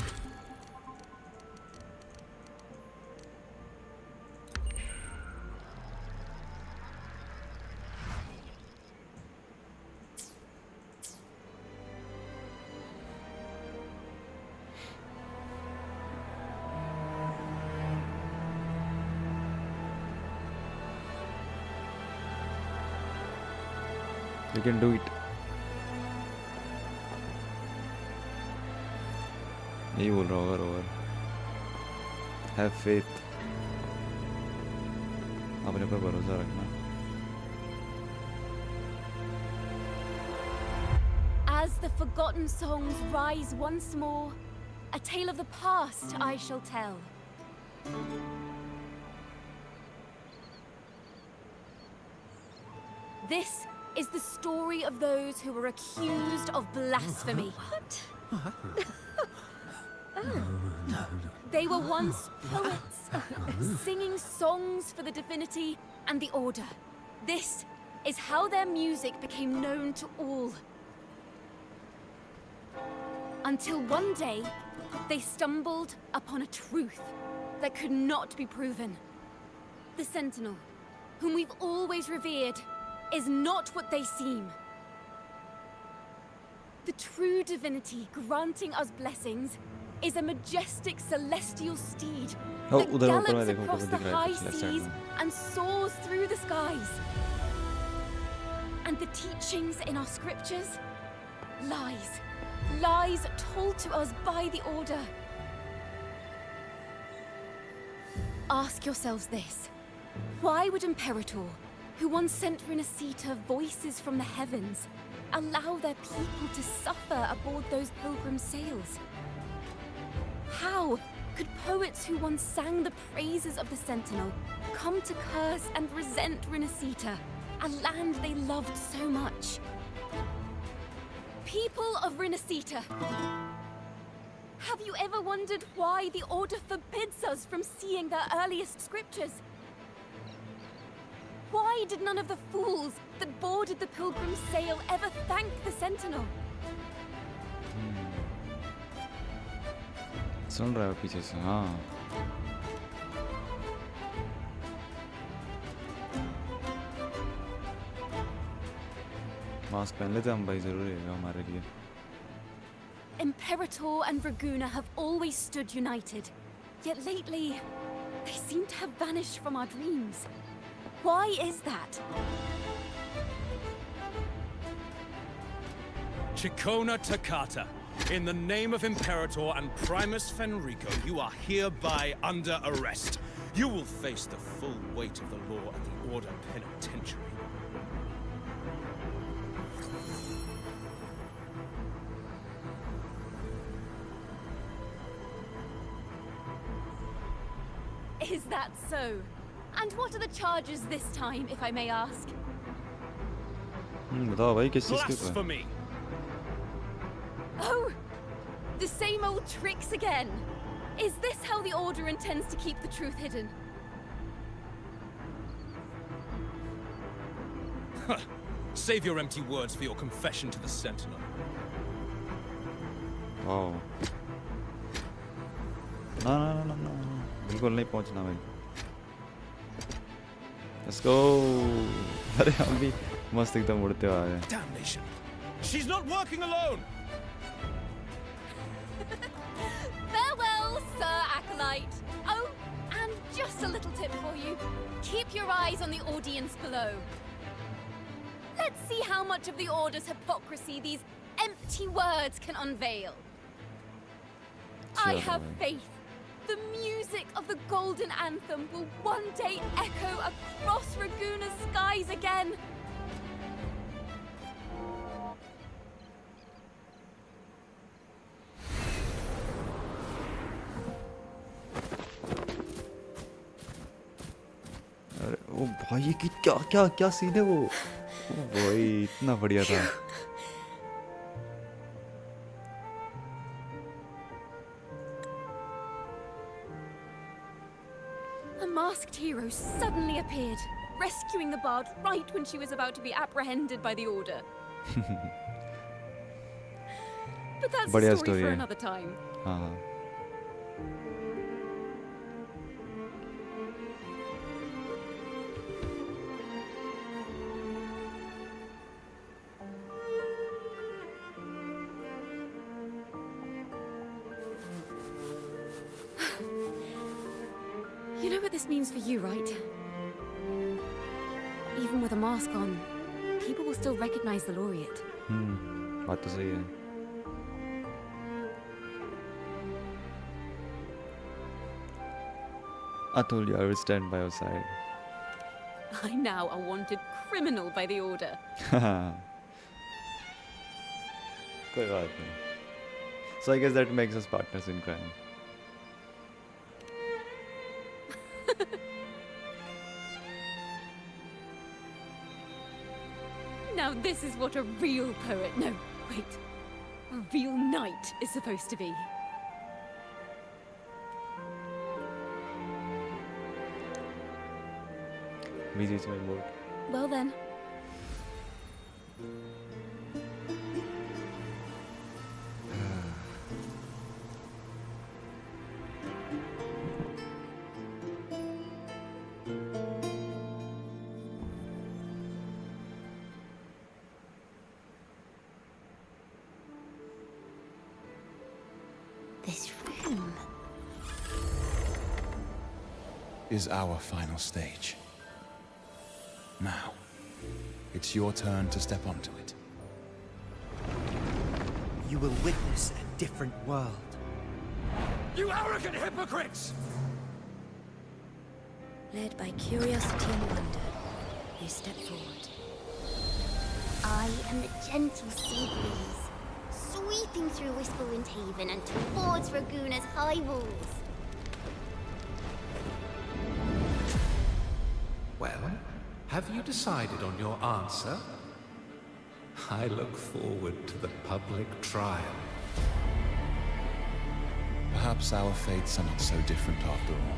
You can do it. यही बोल रहा होगा रोवर. Have faith. अपने पर भरोसा रखना. As the forgotten songs rise once more, a tale of the past I shall tell. This is the story of those who were accused of blasphemy. What? They were once poets, singing songs for the divinity and the order. This is how their music became known to all. Until one day, they stumbled upon a truth that could not be proven. The Sentinel, whom we've always revered, is not what they seem. The true divinity granting us blessings is a majestic celestial steed that gallops across the high seas and soars through the skies. And the teachings in our scriptures? Lies. Lies told to us by the Order. Ask yourselves this. Why would Imperator, who once sent Renacita voices from the heavens, allow their people to suffer aboard those pilgrim sails? How could poets who once sang the praises of the Sentinel come to curse and resent Renacita, a land they loved so much? People of Renacita, have you ever wondered why the Order forbids us from seeing their earliest scriptures? Why did none of the fools that boarded the pilgrim sail ever thank the Sentinel? सुन रहा है पीछे से. हाँ. Mask पहन लेते हम भाई, जरूरी है हमारे लिए. Imperator and Raguna have always stood united, Yet lately, they seem to have vanished from our dreams. Why is that? Ciaccoona Toccata. In the name of Imperator and Primus Fenrico, you are hereby under arrest. You will face the full weight of the law at the Order Penitentiary. Is that so? And what are the charges this time, if I may ask? बताओ भाई किस चीज़ के ऊपर? Blasphemy! Oh! The same old tricks again! Is this how the Order intends to keep the truth hidden? Save your empty words for your confession to the Sentinel. Oh. No. बिल्कुल नहीं पहुंचना भाई. Let's go. अरे हम भी मस्त एकदम उड़ते हुए आ रहे हैं. Damnation! She's not working alone! Farewell, Sir Acolyte. Oh, and just a little tip for you. Keep your eyes on the audience below. Let's see how much of the Order's hypocrisy these empty words can unveil. I have faith. The music of the Golden Anthem will one day echo across Raguna's skies again. अरे ओ भाई ये क्या क्या क्या scene है वो? ओ भाई इतना बढ़िया था. A masked hero suddenly appeared, rescuing the bard right when she was about to be apprehended by the Order. But that's a बढ़िया story story for है. another time. हाँ. You know what this means for you, right? Even with a mask on, people will still recognize the laureate. बात तो सही है. I told you I will stand by your side. I'm now a wanted criminal by the Order. कोई बात नहीं. So I guess that makes us partners in crime. Now this is what a real poet, no, wait, a real knight is supposed to be. Busy is my mood. Well then. This room is our final stage. Now, it's your turn to step onto it. You will witness a different world. You arrogant hypocrites! Led by curiosity and wonder, you step forward. I am the gentle sea breeze, sweeping through Whistlewind Haven and towards Raguna's high walls. Well, have you decided on your answer? I look forward to the public trial. Perhaps our fates are not so different after all.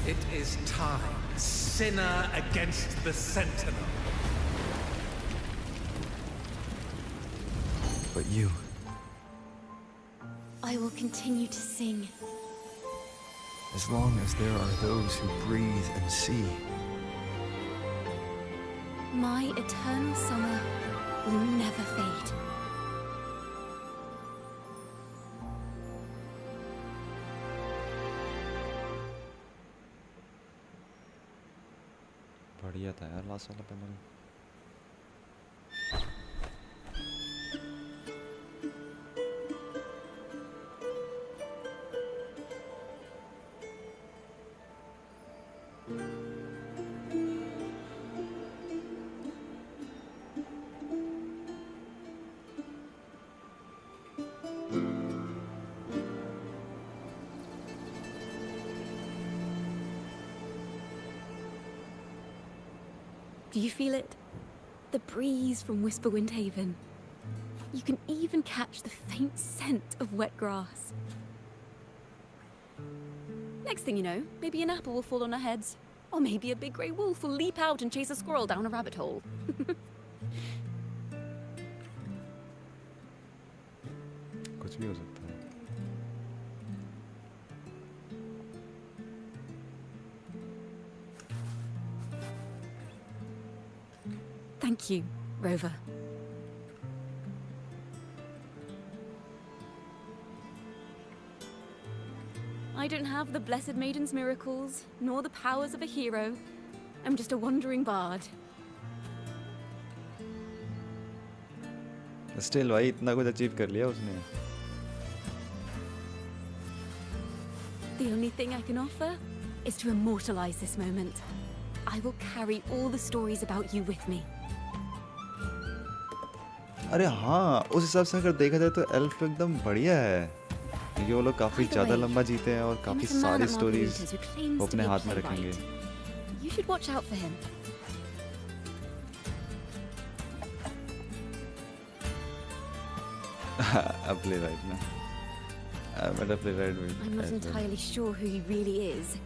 It is time, sinner against the Sentinel. But you... I will continue to sing. As long as there are those who breathe and see. My eternal summer will never fade. बढ़िया था यार last वाला panel. Do you feel it? The breeze from Whisperwind Haven. You can even catch the faint scent of wet grass. Next thing you know, maybe an apple will fall on our heads. Or maybe a big grey wolf will leap out and chase a squirrel down a rabbit hole. कुछ भी हो सकता है. Thank you, Rover. I don't have the Blessed Maiden's miracles, nor the powers of a hero. I'm just a wandering bard. Still भाई इतना कुछ achieve कर लिया उसने. The only thing I can offer is to immortalize this moment. I will carry all the stories about you with me. अरे हाँ, उस हिसाब से अगर देखा जाए तो एल्फ एकदम बढ़िया है. ये वो लोग काफी ज्यादा लंबा जीते हैं और काफी सारी स्टोरीज वो अपने हाथ में रखेंगे. You should watch out for him. I'll play right now. I'm gonna play right with. I'm not entirely sure who he really is,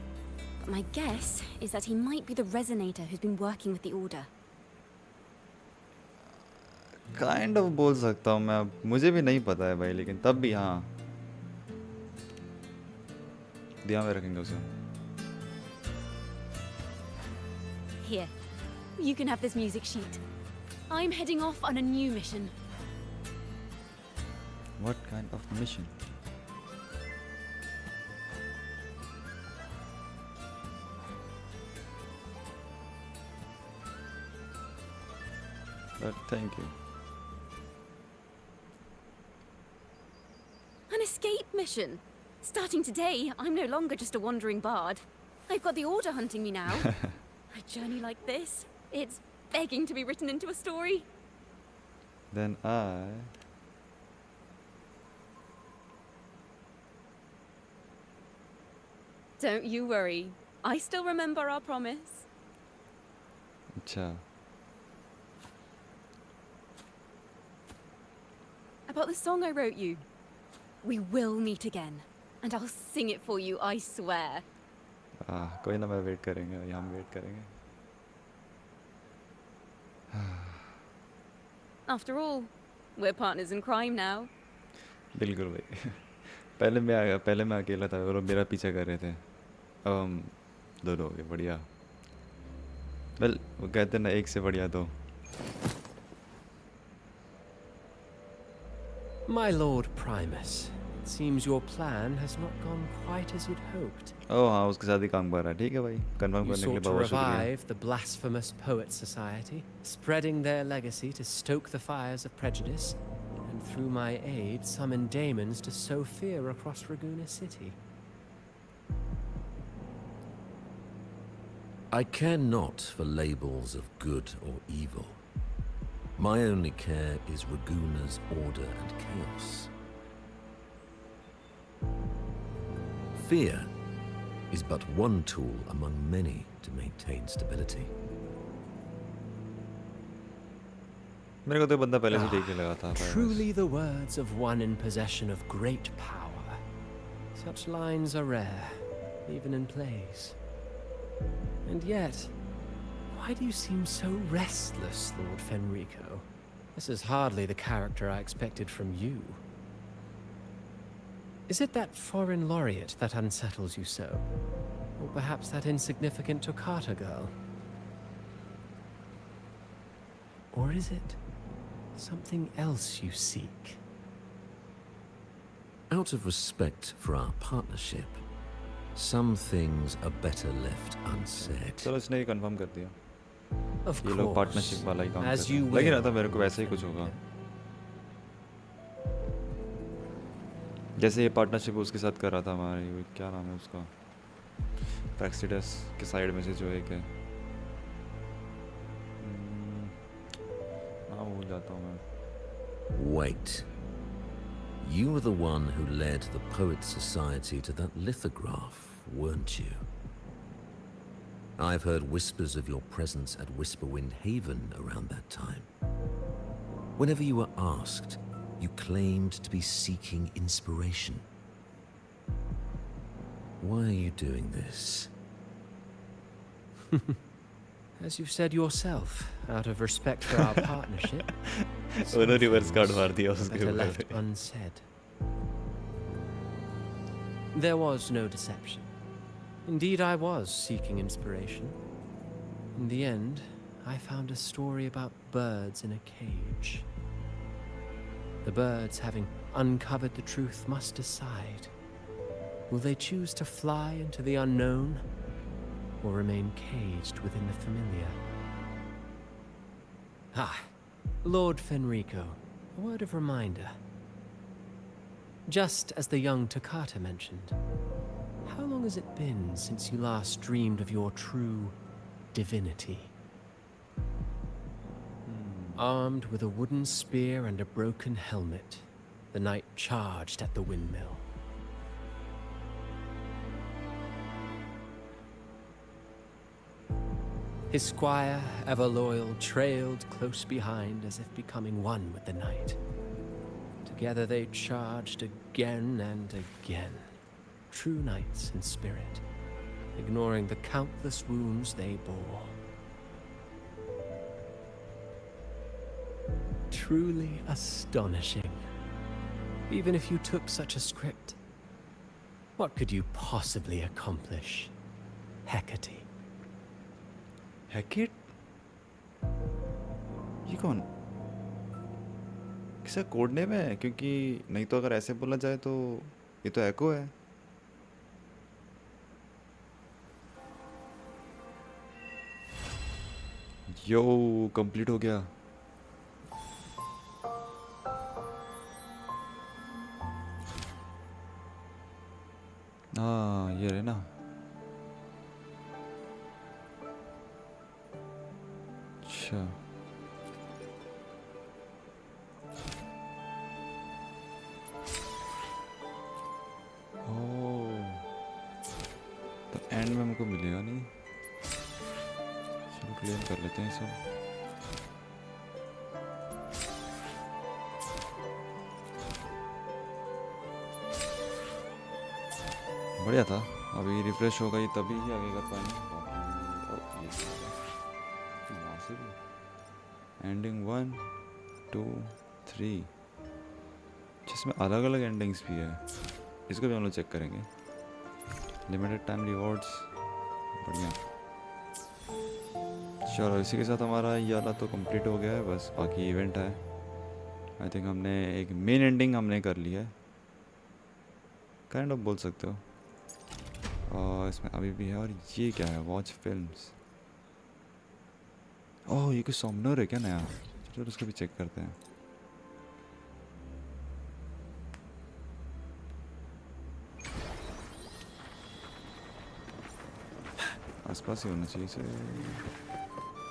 but my guess is that he might be the resonator who's been working with the Order. Kind of बोल सकता हूँ मैं. मुझे भी नहीं पता है भाई, लेकिन तब भी हाँ. ध्यान में रखेंगे उसे. Here, you can have this music sheet. I'm heading off on a new mission. What kind of mission? But thank you. An escape mission. Starting today, I'm no longer just a wandering bard. I've got the Order hunting me now. A journey like this, it's begging to be written into a story. Then Don't you worry. I still remember our promise. अच्छा. About the song I wrote you. We will meet again. And I'll sing it for you, I swear. कोई ना, मैं wait करेंगे. यहाँ हम wait करेंगे. After all, we're partners in crime now. बिल्कुल भाई. पहले मैं अकेला था और मेरा पीछा कर रहे थे. अब हम दोनों हो गए. बढ़िया. वेल वो कहते हैं ना, एक से बढ़िया दो. My Lord Primus, it seems your plan has not gone quite as you'd hoped. ओह हाँ, उसके साथ ही काम कर रहा है. ठीक है भाई, कंफर्म You करने के लिए sought to बहुत शुक्रिया. revive the blasphemous Poet Society, spreading their legacy to stoke the fires of prejudice, and through my aid summon daemons to sow fear across Raguna City. I care not for labels of good or evil. My only care is Raguna's order and chaos. Fear is but one tool among many to maintain stability. मेरे को तो बंदा पहले से देख के लगा था. Truly the words of one in possession of great power. Such lines are rare, even in plays. And yet, why do you seem so restless, Lord Fenrico? This is hardly the character I expected from you. Is it that foreign laureate that unsettles you so? Or perhaps that insignificant Toccata girl? Or is it something else you seek? Out of respect for our partnership, some things are better left unsaid. चलो इसने ये confirm कर दिया. Of ये लोग course, partnership वाला ही काम as करते you हैं। लग ही रहा will, था मेरे को वैसे ही कुछ होगा, जैसे ये पार्टनरशिप उसके साथ कर रहा था हमारी, वो क्या नाम है उसका, फ्रैक्सिडस के साइड में से जो एक है, नाम भूल जाता हूँ मैं। Wait. You were the one who led the Poets Society to that lithograph, weren't you? I've heard whispers of your presence at Whisperwind Haven around that time. Whenever you were asked, you claimed to be seeking inspiration. Why are you doing this? As you've said yourself, out of respect for our partnership. उन्होंने reverse card मार दिया उसके Better ऊपर। left unsaid. There was no deception. Indeed, I was seeking inspiration. In the end, I found a story about birds in a cage. The birds, having uncovered the truth, must decide. Will they choose to fly into the unknown, or remain caged within the familiar? Ah, Lord Fenrico, a word of reminder. Just as the young Toccata mentioned, how long has it been since you last dreamed of your true divinity? Armed with a wooden spear and a broken helmet, the knight charged at the windmill. His squire, ever loyal, trailed close behind as if becoming one with the knight. Together they charged again and again, true knights in spirit, ignoring the countless wounds they bore. Truly astonishing. Even if you took such a script, what could you possibly accomplish, Hecate? हैकेट? ये कौन? किसा code name है? क्योंकि नहीं तो अगर ऐसे बोला जाए तो ये तो एको है। यो कंप्लीट हो गया। हाँ ये है ना। अच्छा ओह, तो एंड में हमको मिलेगा नहीं। चलो क्लेम कर लेते हैं सब। बढ़िया था, अभी रिफ्रेश होगा ही तभी ही आगे कर पाएंगे। एंडिंग 1 2 3, जिसमें अलग अलग एंडिंग्स भी है, इसको भी हम लोग चेक करेंगे। लिमिटेड टाइम रिवॉर्ड्स, बढ़िया। चलो इसी के साथ हमारा ये वाला तो कंप्लीट हो गया है, बस बाकी इवेंट है। आई थिंक हमने एक मेन एंडिंग हमने कर लिया है, काइंड ऑफ बोल सकते हो। और इसमें अभी भी है। और ये क्या है? Watch films. ओह ये कोई सॉमनर है क्या नया? चलो उसको भी चेक करते हैं। आसपास ही होना चाहिए इसे।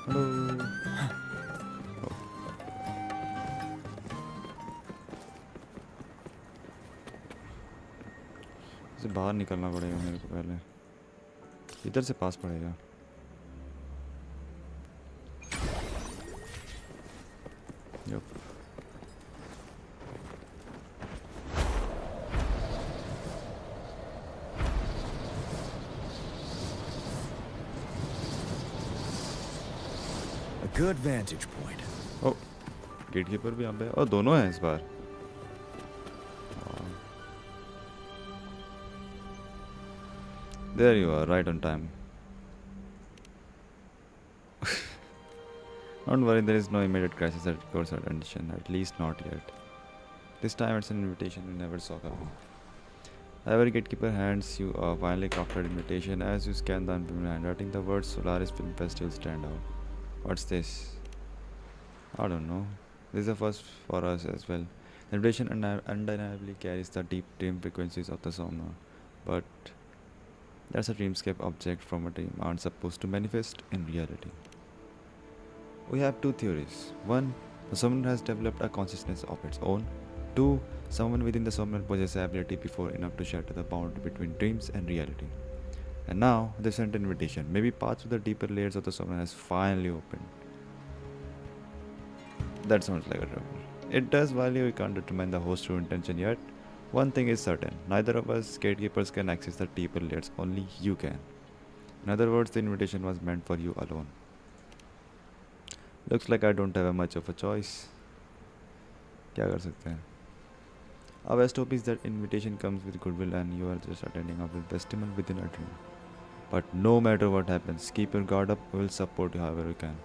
हेलो। इसे बाहर निकलना पड़ेगा मेरे को पहले, इधर से पास पड़ेगा। Yep. A good vantage point. Oh, gatekeeper भी यहाँ पे है। और दोनों हैं इस बार। There you are, right on time. Don't worry, there is no immediate crisis at course attention, at least not yet. This time it's an invitation you never saw coming. However, gatekeeper hands you a finely crafted invitation. As you scan the unfamiliar handwriting, the words Solaris Film Festival stand out. What's this? I don't know. This is the first for us as well. The invitation undeniably carries the deep dream frequencies of the Somna, but that's a dreamscape object from a dream aren't supposed to manifest in reality. We have two theories. One, the Somnal has developed a consciousness of its own. Two, someone within the Somnal possesses the ability before enough to shatter the boundary between dreams and reality. And now they sent an invitation. Maybe paths to the deeper layers of the Somnal has finally opened. That sounds like a trouble. It does, while we can't determine the host's true intention yet. One thing is certain, neither of us gatekeepers can access the deeper layers, only you can. In other words, the invitation was meant for you alone. Looks like I don't have much of a choice. क्या कर सकते हैं? Our best hope is that invitation comes with goodwill and you are just attending our festival within a dream. But no matter what happens, keep your guard up, we will support you however we can.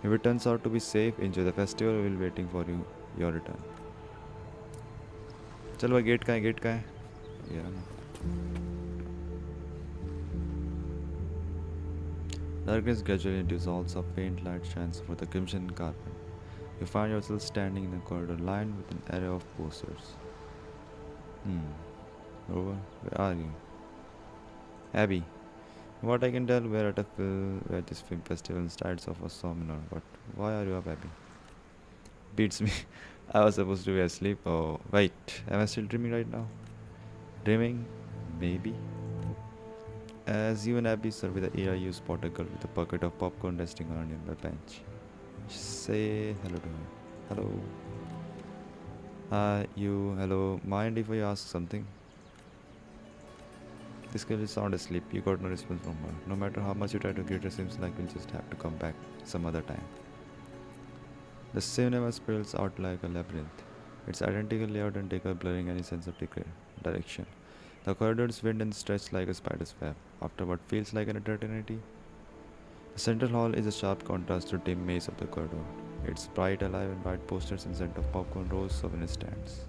If it turns out to be safe, enjoy the festival, we will be waiting for you, your return. चल भाई gate का है ये रहा ना. Darkness gradually dissolves, a faint light shines over the crimson carpet. You find yourself standing in a corridor lined with an array of posters. Over, where are you? Abby. What I can tell, we're at this film festival starts off a seminar, but why are you up, Abby? Beats me. I was supposed to be asleep. Oh, wait. Am I still dreaming right now? Dreaming? Maybe. As you and Abby survey the area, you spot a girl with a bucket of popcorn resting on a nearby bench. Say hello to her. Hello. Hello. Mind if I ask something? This girl is sound asleep. You got no response from her. No matter how much you try to get her, seems like we'll just have to come back some other time. The cinema spirals out like a labyrinth. Its identical layout and decor blurring any sense of direction. The corridors wind and stretch like a spider's web. After what feels like an eternity, the central hall is a sharp contrast to the dim maze of the corridor. It's bright, alive, and white posters and scent of popcorn rows souvenir stands.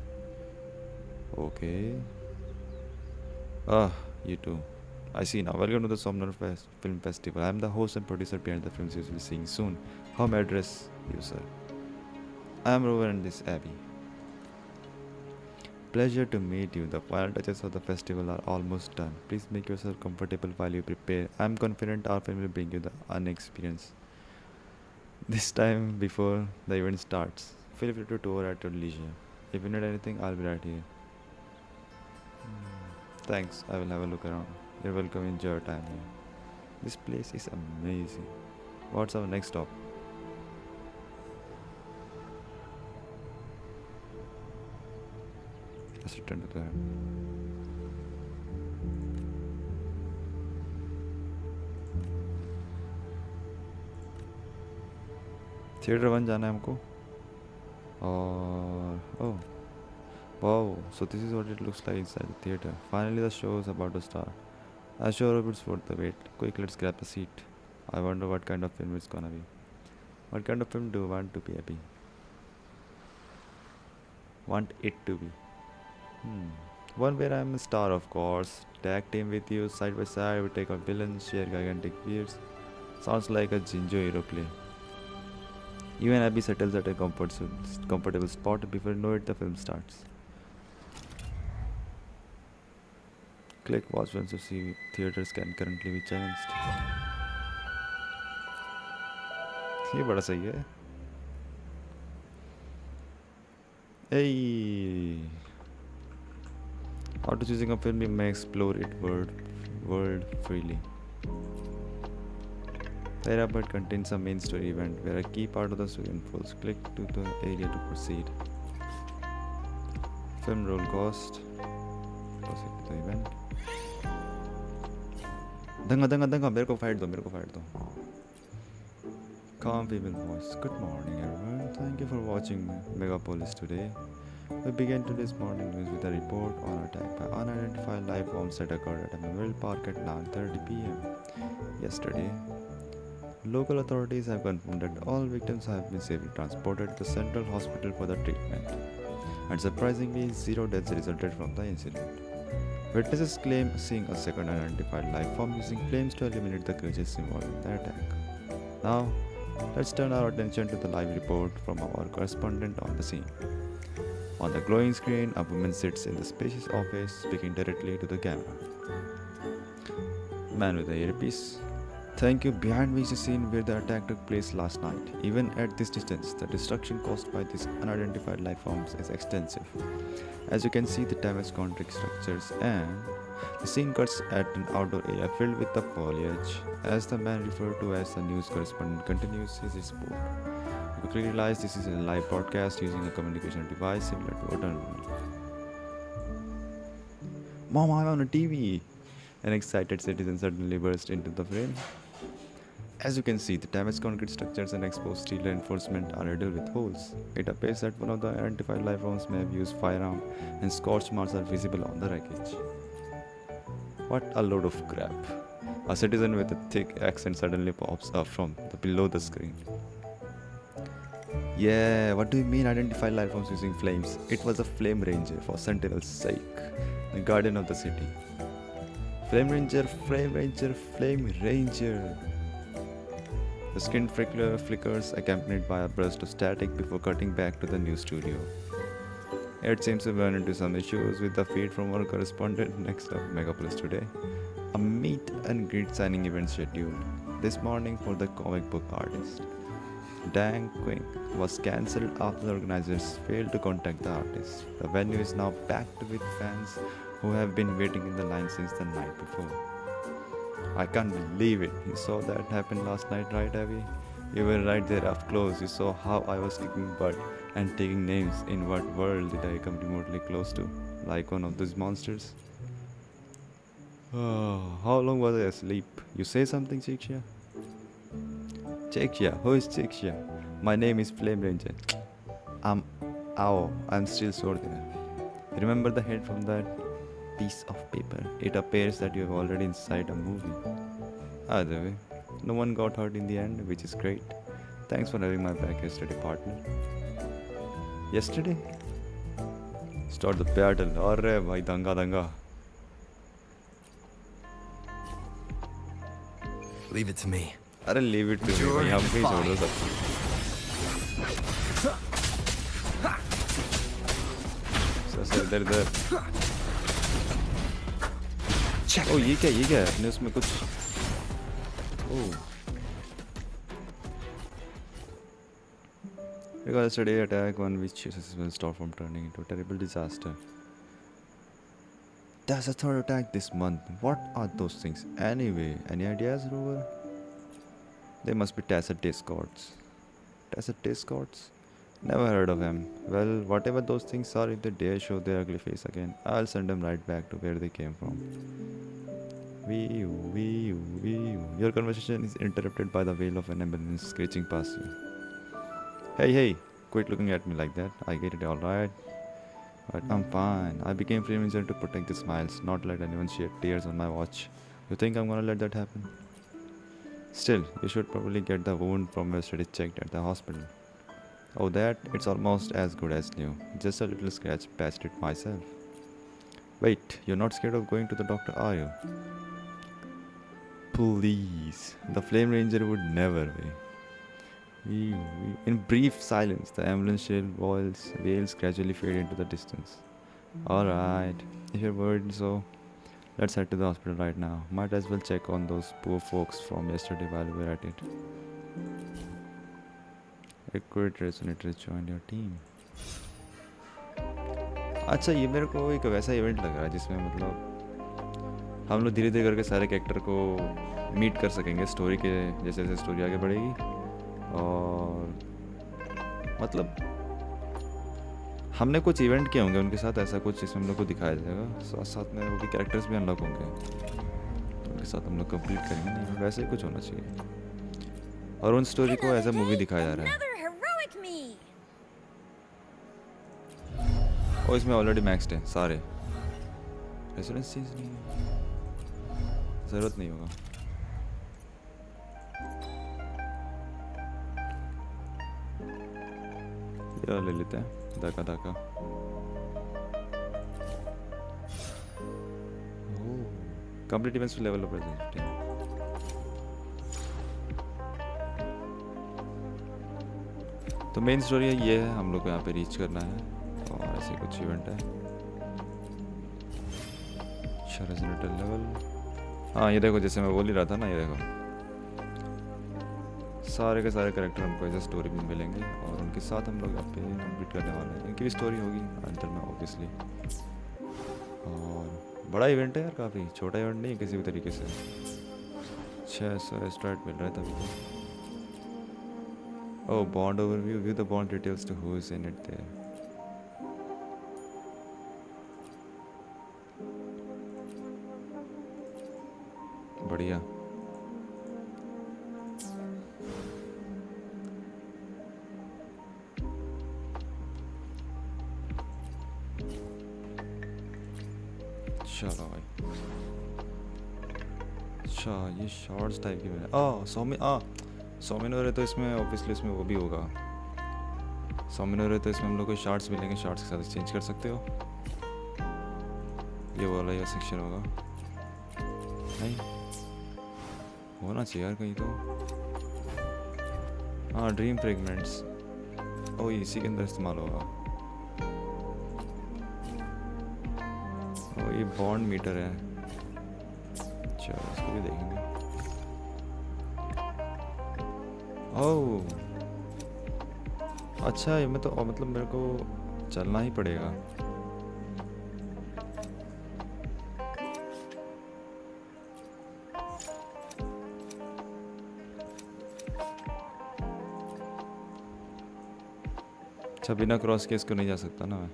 Okay. You too. I see now. Welcome to the Somnar Film Festival. I am the host and producer behind the films you will be seeing soon. How may I address you, sir? I am Rover and this Abby. Pleasure to meet you. The final touches of the festival are almost done. Please make yourself comfortable while you prepare. I am confident our film will bring you the unexperienced. This time before the event starts. Feel free to tour at your leisure. If you need anything, I'll be right here. Thanks, I will have a look around. You're welcome, enjoy your time here. This place is amazing. What's our next stop? Let's return to that. Theater 1 जाना है हमको. Oh. Wow, so this is what it looks like inside the theater. Finally the show is about to start. I'm sure it's worth the wait. Quick, let's grab a seat. I wonder what kind of film it's gonna be. What kind of film do you want to be, Abby? Want it to be? One where I'm a star, of course. Tag team with you, side by side, we take on villains, share gigantic fears. Sounds like a Jinjo hero play. You and Abby settles at a comfortable spot. Before you know it, the film starts. Click watch once to see theaters can currently be challenged. ये बड़ा सही है. Hey. After choosing a film, you may explore its world freely. The area but contains a main story event where a key part of the story unfolds. Click to the area to proceed. Film roll cost. Proceed to the event. दंगा मेरे को fight दो. Calm female voice. Good morning everyone. Thank you for watching Megapolis today. We began today's morning news with a report on attack by unidentified life forms that occurred at a memorial park at 9:30 p.m. yesterday. Local authorities have confirmed that all victims have been safely transported to the central hospital for the treatment. And surprisingly, 0 deaths resulted from the incident. Witnesses claim seeing a second unidentified life form using flames to eliminate the creatures involved in the attack. Now, Let's turn our attention to the live report from our correspondent on the scene. On the glowing screen, a woman sits in the spacious office, speaking directly to the camera. Man with the earpiece. Thank you. Behind me is the scene where the attack took place last night. Even at this distance, the destruction caused by these unidentified life forms is extensive. As you can see, the damaged concrete structures, and the scene cuts at an outdoor area filled with the foliage. As the man referred to as the news correspondent continues his report, you quickly realize this is a live broadcast using a communication device similar to a terminal. Mom, I'm on a TV! An excited citizen suddenly burst into the frame. As you can see, the damaged concrete structures and exposed steel reinforcement are riddled with holes. It appears that one of the identified life forms may have used firearm, and scorch marks are visible on the wreckage. What a load of crap. A citizen with a thick accent suddenly pops up from below the screen. Yeah, what do you mean identified life forms using flames? It was a flame ranger for Sentinel's sake, the guardian of the city. Flame ranger, flame ranger, flame ranger. The screen flickers, accompanied by a burst of static before cutting back to the news studio. It seems to run into some issues with the feed from our correspondent next up Megapolis today. A meet and greet signing event scheduled this morning for the comic book artist. Dang Quink was cancelled after the organizers failed to contact the artist. The venue is now packed with fans who have been waiting in the line since the night before. I can't believe it. You saw that happen last night, right, Abby? You were right there up close. You saw how I was kicking butt and taking names. In what world did I come remotely close to? Like one of those monsters? Oh, how long was I asleep? You say something, Ciaccoona? Ciaccoona? Who is Ciaccoona? My name is Flame Ranger. I'm still sore there. Remember the head from that piece of paper? It appears that you have already inside a movie. Either way, no one got hurt in the end, which is great. Thanks for having my back yesterday, partner. Yesterday? Start the battle. Arre bhai, danga danga. Leave it to me. Arre leave it to me. Bhai, hum kahin chhod do sab. Sir इधर ओ ये क्या है अपने उसमें कुछ ओ because yesterday attack one which will stop from turning into a terrible disaster. That's the third attack this month. What are those things anyway? Any ideas, Rover? They must be Tacet Discords. Tacet Discords? Never heard of them. Well, whatever those things are, if they dare show their ugly face again, I'll send them right back to where they came from. Wee-oo. Your conversation is interrupted by the wail of an ambulance screeching past you. Hey, quit looking at me like that. I get it, alright. But I'm fine. I became Flame Ranger to protect the smiles, not let anyone shed tears on my watch. You think I'm gonna let that happen? Still, you should probably get the wound from yesterday checked at the hospital. Oh, that? It's almost as good as new. Just a little scratch, patched it myself. Wait, you're not scared of going to the doctor, are you? Please. The Flame Ranger would never be. In brief silence, the ambulance shell wails gradually fade into the distance. Alright, if you're worried so, let's head to the hospital right now. Might as well check on those poor folks from yesterday while we're at it. Recruit Resonators joined your team. अच्छा ये मेरे को एक वैसा event लग रहा है जिसमें मतलब हम लोग धीरे धीरे करके सारे कैरेक्टर को मीट कर सकेंगे स्टोरी के जैसे जैसे स्टोरी आगे बढ़ेगी और मतलब हमने कुछ इवेंट किए होंगे उनके साथ ऐसा कुछ जिसमें हम लोग को दिखाया जाएगा साथ साथ में वो कैरेक्टर्स भी अनलॉक होंगे उनके साथ हम लोग कंप्लीट करेंगे नहीं वैसे ही कुछ होना चाहिए और उन स्टोरी को एज अ मूवी दिखाया जा रहा है और इसमें ऑलरेडी मैक्स्ड है सारे रेफरेंस चीज नहीं ज़रूरत नहीं होगा ये ले लेते हैं धाका complete events level of present तो मेन स्टोरी ये है, हम लोग को यहाँ पे रीच करना है और ऐसे कुछ इवेंट है। अच्छा रेजिडेंटल लेवल, हाँ ये देखो जैसे मैं बोल ही रहा था ना, ये देखो सारे के सारे कैरेक्टर हमको ऐसे स्टोरी में मिलेंगे और उनके साथ हम लोग यहाँ पे कंप्लीट करने वाले हैं। इनकी भी स्टोरी होगी अंदर में ऑब्वियसली। और बड़ा इवेंट है यार, काफ़ी छोटा इवेंट नहीं है किसी भी तरीके से। 600 स्टार्ट मिल रहा है तभी तो। Oh, bond overview. View the bond details to who is in it there. बढ़िया। चलो भाई। अच्छा ये शॉर्ट्स टाइप की है। 100 मिनट हो रहे तो इसमें ऑब्वियसली इसमें वो भी होगा। 100 मिनट हो रहे तो इसमें हम लोग को शार्ट्स मिलेंगे, शार्ट्स के साथ एक्सचेंज कर सकते हो। ये वाला ये सेक्शन होगा, नहीं होना चाहिए यार कहीं तो। हाँ ड्रीम फ्रेगमेंट्स, ओ इसी के अंदर इस्तेमाल होगा। ओ ये बॉन्ड मीटर है, चलो इसको भी देखेंगे। ओह अच्छा, ये मैं तो मतलब मेरे को चलना ही पड़ेगा। अच्छा बिना क्रॉस के इसको नहीं जा सकता ना मैं।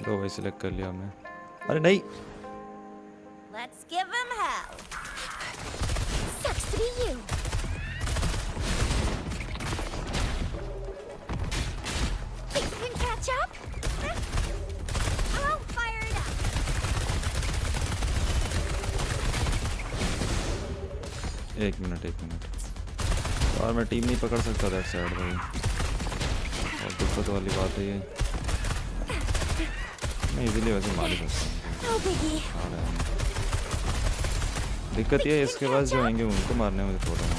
तो वही सिलेक्ट कर लिया हमने। अरे नहीं, Let's give him hell. Sucks to be you. Think you can catch up? I'll fire it up. एक मिनट और मैं टीम नहीं पकड़ सकता दैट साइड भाई, और दिक्कत वाली बात है ये। मैं इजीली वैसे मार ही सकता हूँ। दिक्कत ये है इसके पास जो आएंगे उनको मारने में थोड़ा ना।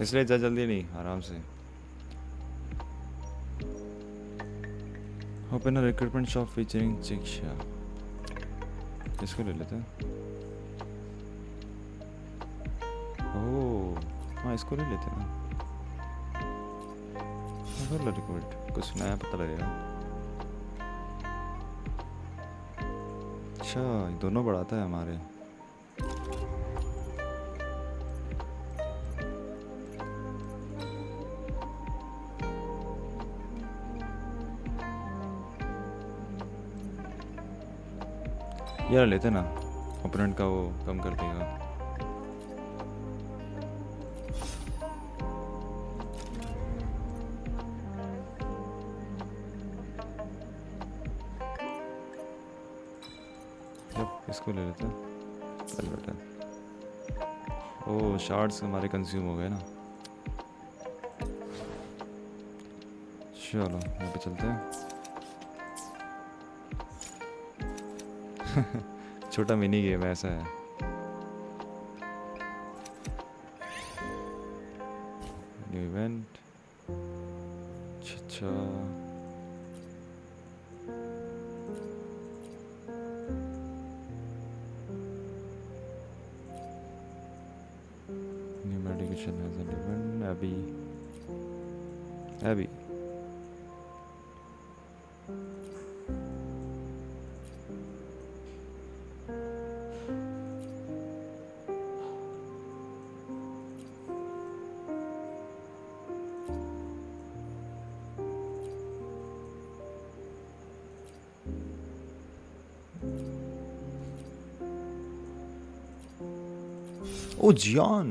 इसलिए जा जल्दी नहीं, आराम से। Open a recruitment shop featuring चिक्शा, इसको ले लेते हैं। ओह हाँ इसको ले लेते हैं। कर लो रिक्रूट, कुछ नया पता लगेगा। अच्छा ये दोनों बढ़ाता है हमारे। यार लेते ना, ओपोनेंट का वो कम कर देगा। इसको ले लेते हैं। चल बेटा, ओह शार्ड्स हमारे कंज्यूम हो गए ना। चलो यहाँ पे चलते हैं। छोटा मिनी गेम ऐसा है। न्यू इवेंट, अच्छा new medication has an event. अभी ओ जियान,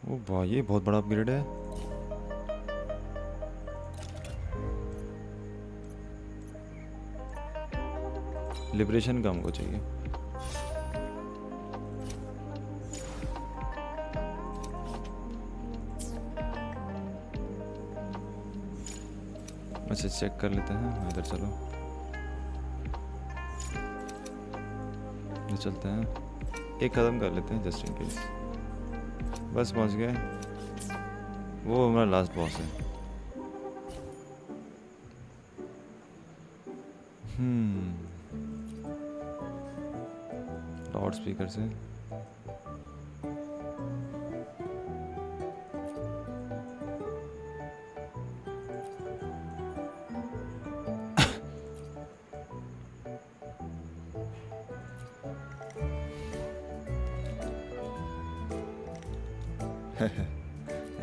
ओ भाई ये बहुत बड़ा अपग्रेड है। लिबरेशन का हमको चाहिए। अच्छा चेक कर लेते हैं, इधर चलो, इधर चलते हैं, एक कदम कर लेते हैं जस्ट इन केस। बस पहुंच गए, वो हमारा लास्ट बॉस है। लाउड स्पीकर से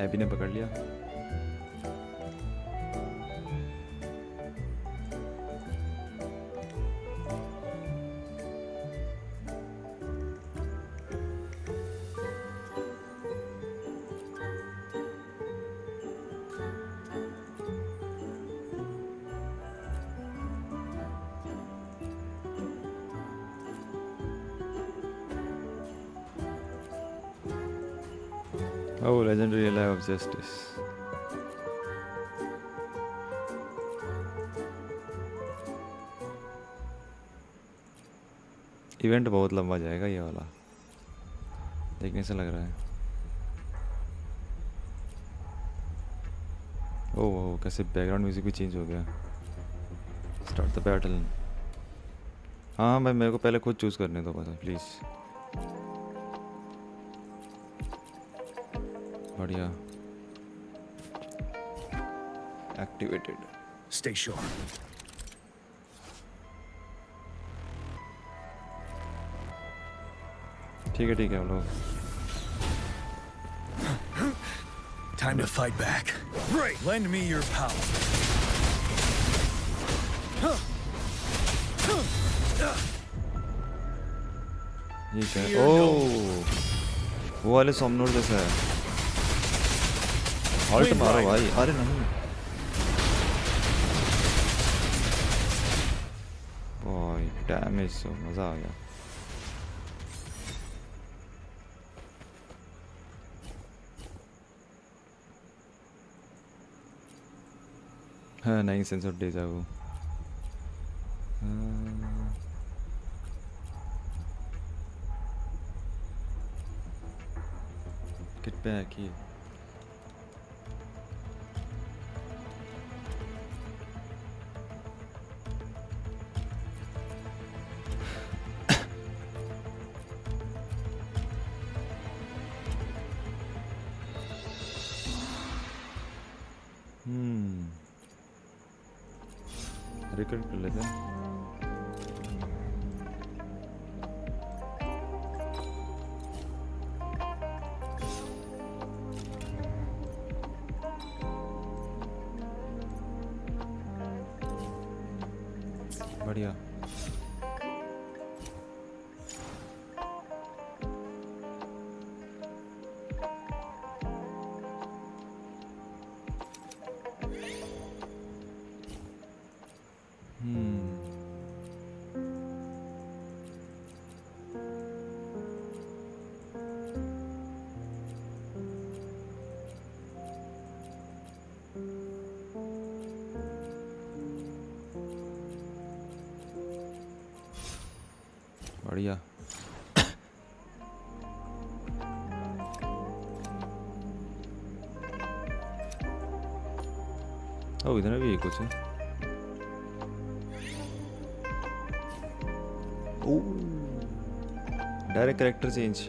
एबी ने पकड़ लिया। Oh, legendary ally of justice. Event बहुत लंबा जाएगा ये वाला, देखने से लग रहा है। ओह कैसे बैकग्राउंड म्यूजिक भी चेंज हो गया। Start the battle. हाँ भाई मेरे को पहले खुद चूज करने दो बस प्लीज। बढ़िया, एक्टिवेटेड। Stay sharp. ठीक है हम लोग। Time to fight back. Great. Lend me your power. ये क्या है? ओह वो वाले सोमनोर जैसा है। हॉल्ट मारो भाई, अरे नहीं भाई, डैमेज से मजा आ गया। हाँ नहीं सेंस ऑफ डेजा वो। किट बैक ही रिकॉर्ड कर लेते हैं। बढ़िया बढ़िया। ओ इधर भी कुछ है। डायरेक्ट कैरेक्टर चेंज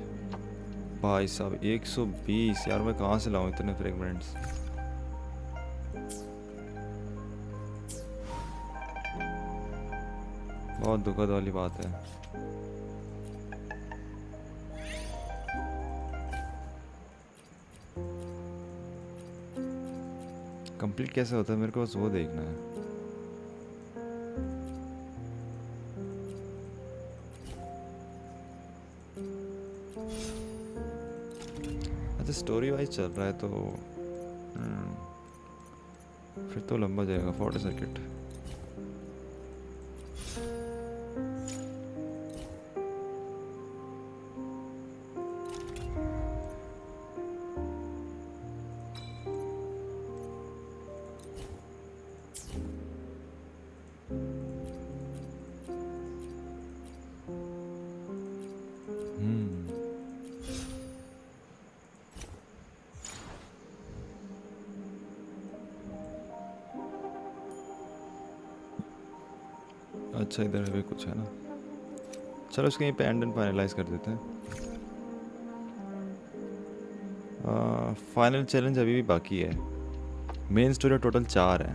भाई साहब 120 यार, मैं कहाँ से लाऊं इतने फ्रेगमेंट्स। बहुत दुखद वाली बात है। कंप्लीट कैसे होता है मेरे को बस वो देखना है। अच्छा स्टोरी वाइज चल रहा है तो फिर तो लंबा जाएगा 40 सेकंड। अच्छा इधर भी कुछ है ना, चलो इसके यहीं पे एंड एंड फाइनलाइज कर देते हैं। फाइनल चैलेंज अभी भी बाकी है। मेन स्टोरी टोटल 4 है,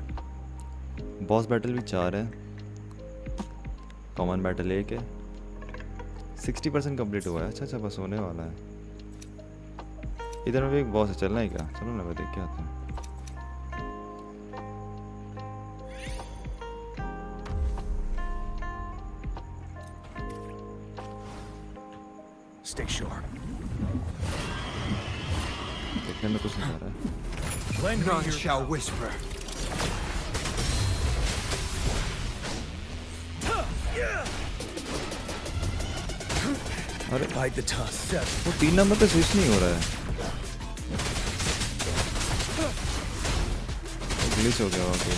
बॉस बैटल भी 4 है, कॉमन बैटल 1 है। 60% कंप्लीट हुआ है। अच्छा बस होने वाला है। इधर में भी एक बॉस है, चलना है क्या? चलो ना मैं देख के आता हूँ। Stay sharp. देखने में कुछ नहीं आ रहा है। None shall whisper. अरे Bide the tusk. वो 3 नंबर पे स्विच नहीं हो रहा है, ग्लिच हो गया वाकई।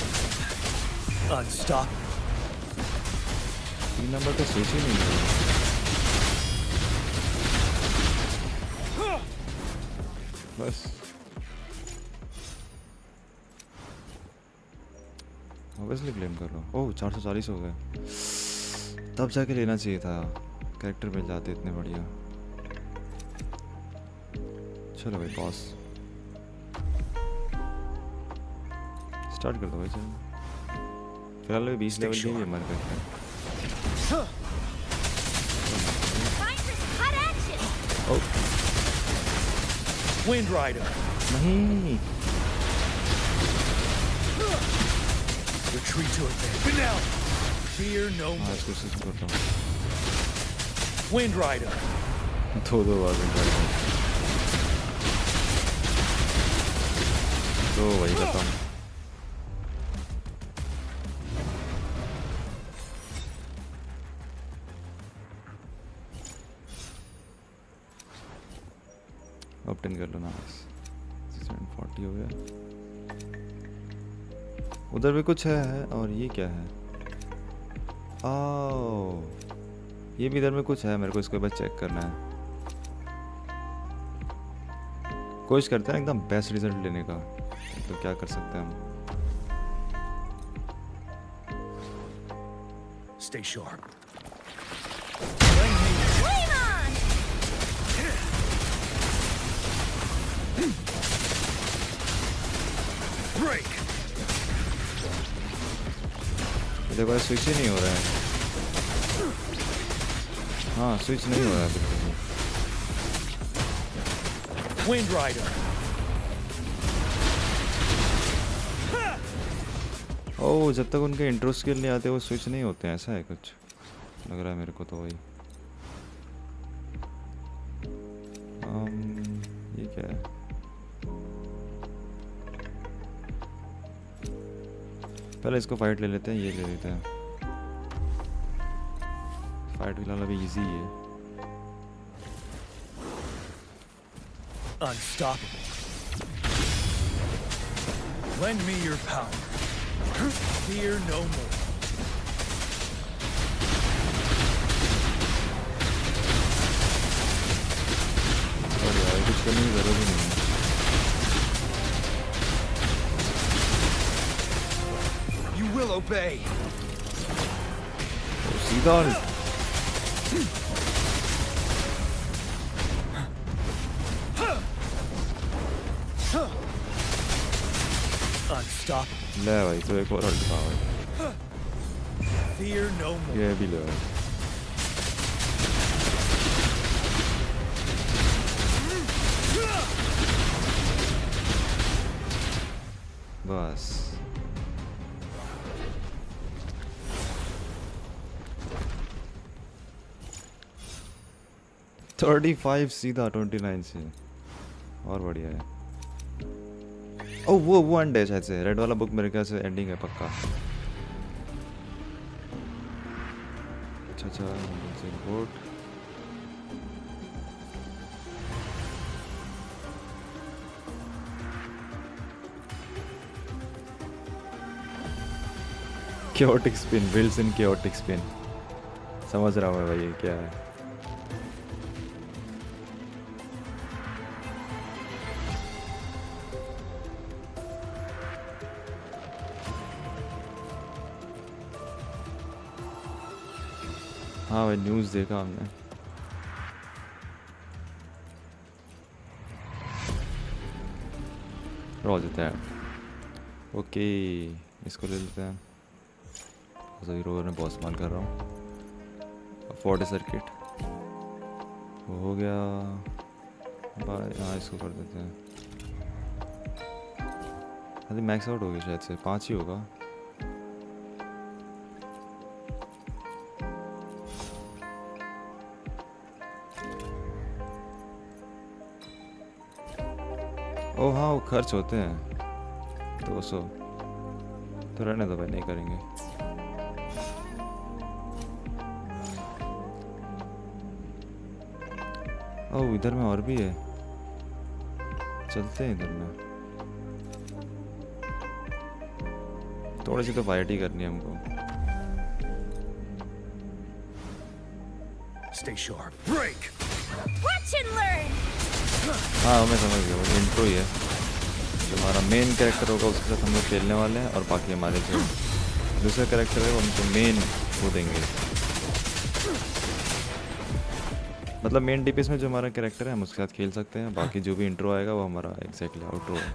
Unstop. 3 नंबर पे स्विच ही नहीं हो रहा। बस ऑब्वियसली ब्लेम कर रहा हूँ। ओह 440 हो गए, तब जाके लेना चाहिए था, कैरेक्टर मिल जाते इतने बढ़िया। चलो भाई बॉस स्टार्ट कर दो भाई। चलो फिलहाल 20 लेवल की भी हमारे पे है। ओह Wind Rider. नहीं, Retreat to advance. Now. Fear no हाँ more. इसको स्विच करता हूँ। Wind Rider. दो बार विंड राइडर, तो वही खत्म। अब 10 कर लो ना, 640 हो गया। उधर भी कुछ है, और ये क्या है? ओह ये भी इधर में कुछ है, मेरे को इसको बस चेक करना है। कोशिश करते हैं एकदम बेस्ट रिजल्ट लेने का, तो क्या कर सकते हैं हम। Stay sharp. Break. देखो स्विच ही नहीं हो रहा है। हाँ स्विच नहीं हो रहा है बिल्कुल। Wind Rider. ओह जब तक उनके इंट्रो स्किल नहीं आते वो स्विच नहीं होते हैं, ऐसा है कुछ लग रहा है मेरे को तो। वही ये क्या है? पहले इसको फाइट ले लेते हैं, ये ले लेते हैं। फाइट फिलहाल अभी इजी है। Unstoppable. Lend me your power. Fear no more. और यार कुछ करने की जरूरत ही नहीं है। You will obey. सीधा Unstoppable. ले भाई, तो एक और अल्ट था भाई। Fear no more. ये भी ले भाई। बस 35 सीधा 29 से। और बढ़िया है। ओ वो एंड है शायद से, रेड वाला बुक मेरे ख्याल से एंडिंग है पक्का। अच्छा report. chaotic spin, builds in chaotic spin। समझ रहा हूँ मैं भाई ये क्या है। हाँ भाई न्यूज़ देखा हमने। रोज देते हैं। ओके इसको ले लेते हैं। सभी रोवर में बहुत इस्तेमाल कर रहा हूँ। फोर्ट सर्किट हो गया भाई। हाँ इसको कर देते हैं। अरे मैक्स आउट हो गया शायद से, 5 ही होगा। ओ हाँ वो खर्च होते हैं 200 तो रहने दो भाई, नहीं करेंगे। ओ इधर में और भी है, चलते हैं इधर में। थोड़ी सी तो फाइट ही करनी है हमको। Stay sharp. Break. Watch and learn. हाँ मैं समझ गया, वो इंट्रो ही है। जो हमारा मेन कैरेक्टर होगा उसके साथ हम लोग खेलने वाले हैं, और बाकी हमारे जो दूसरे कैरेक्टर है वो हमको मेन वो देंगे। मतलब मेन डीपीएस में जो हमारा कैरेक्टर है हम उसके साथ खेल सकते हैं, बाकी जो भी इंट्रो आएगा वो हमारा एग्जैक्टली आउट्रो है।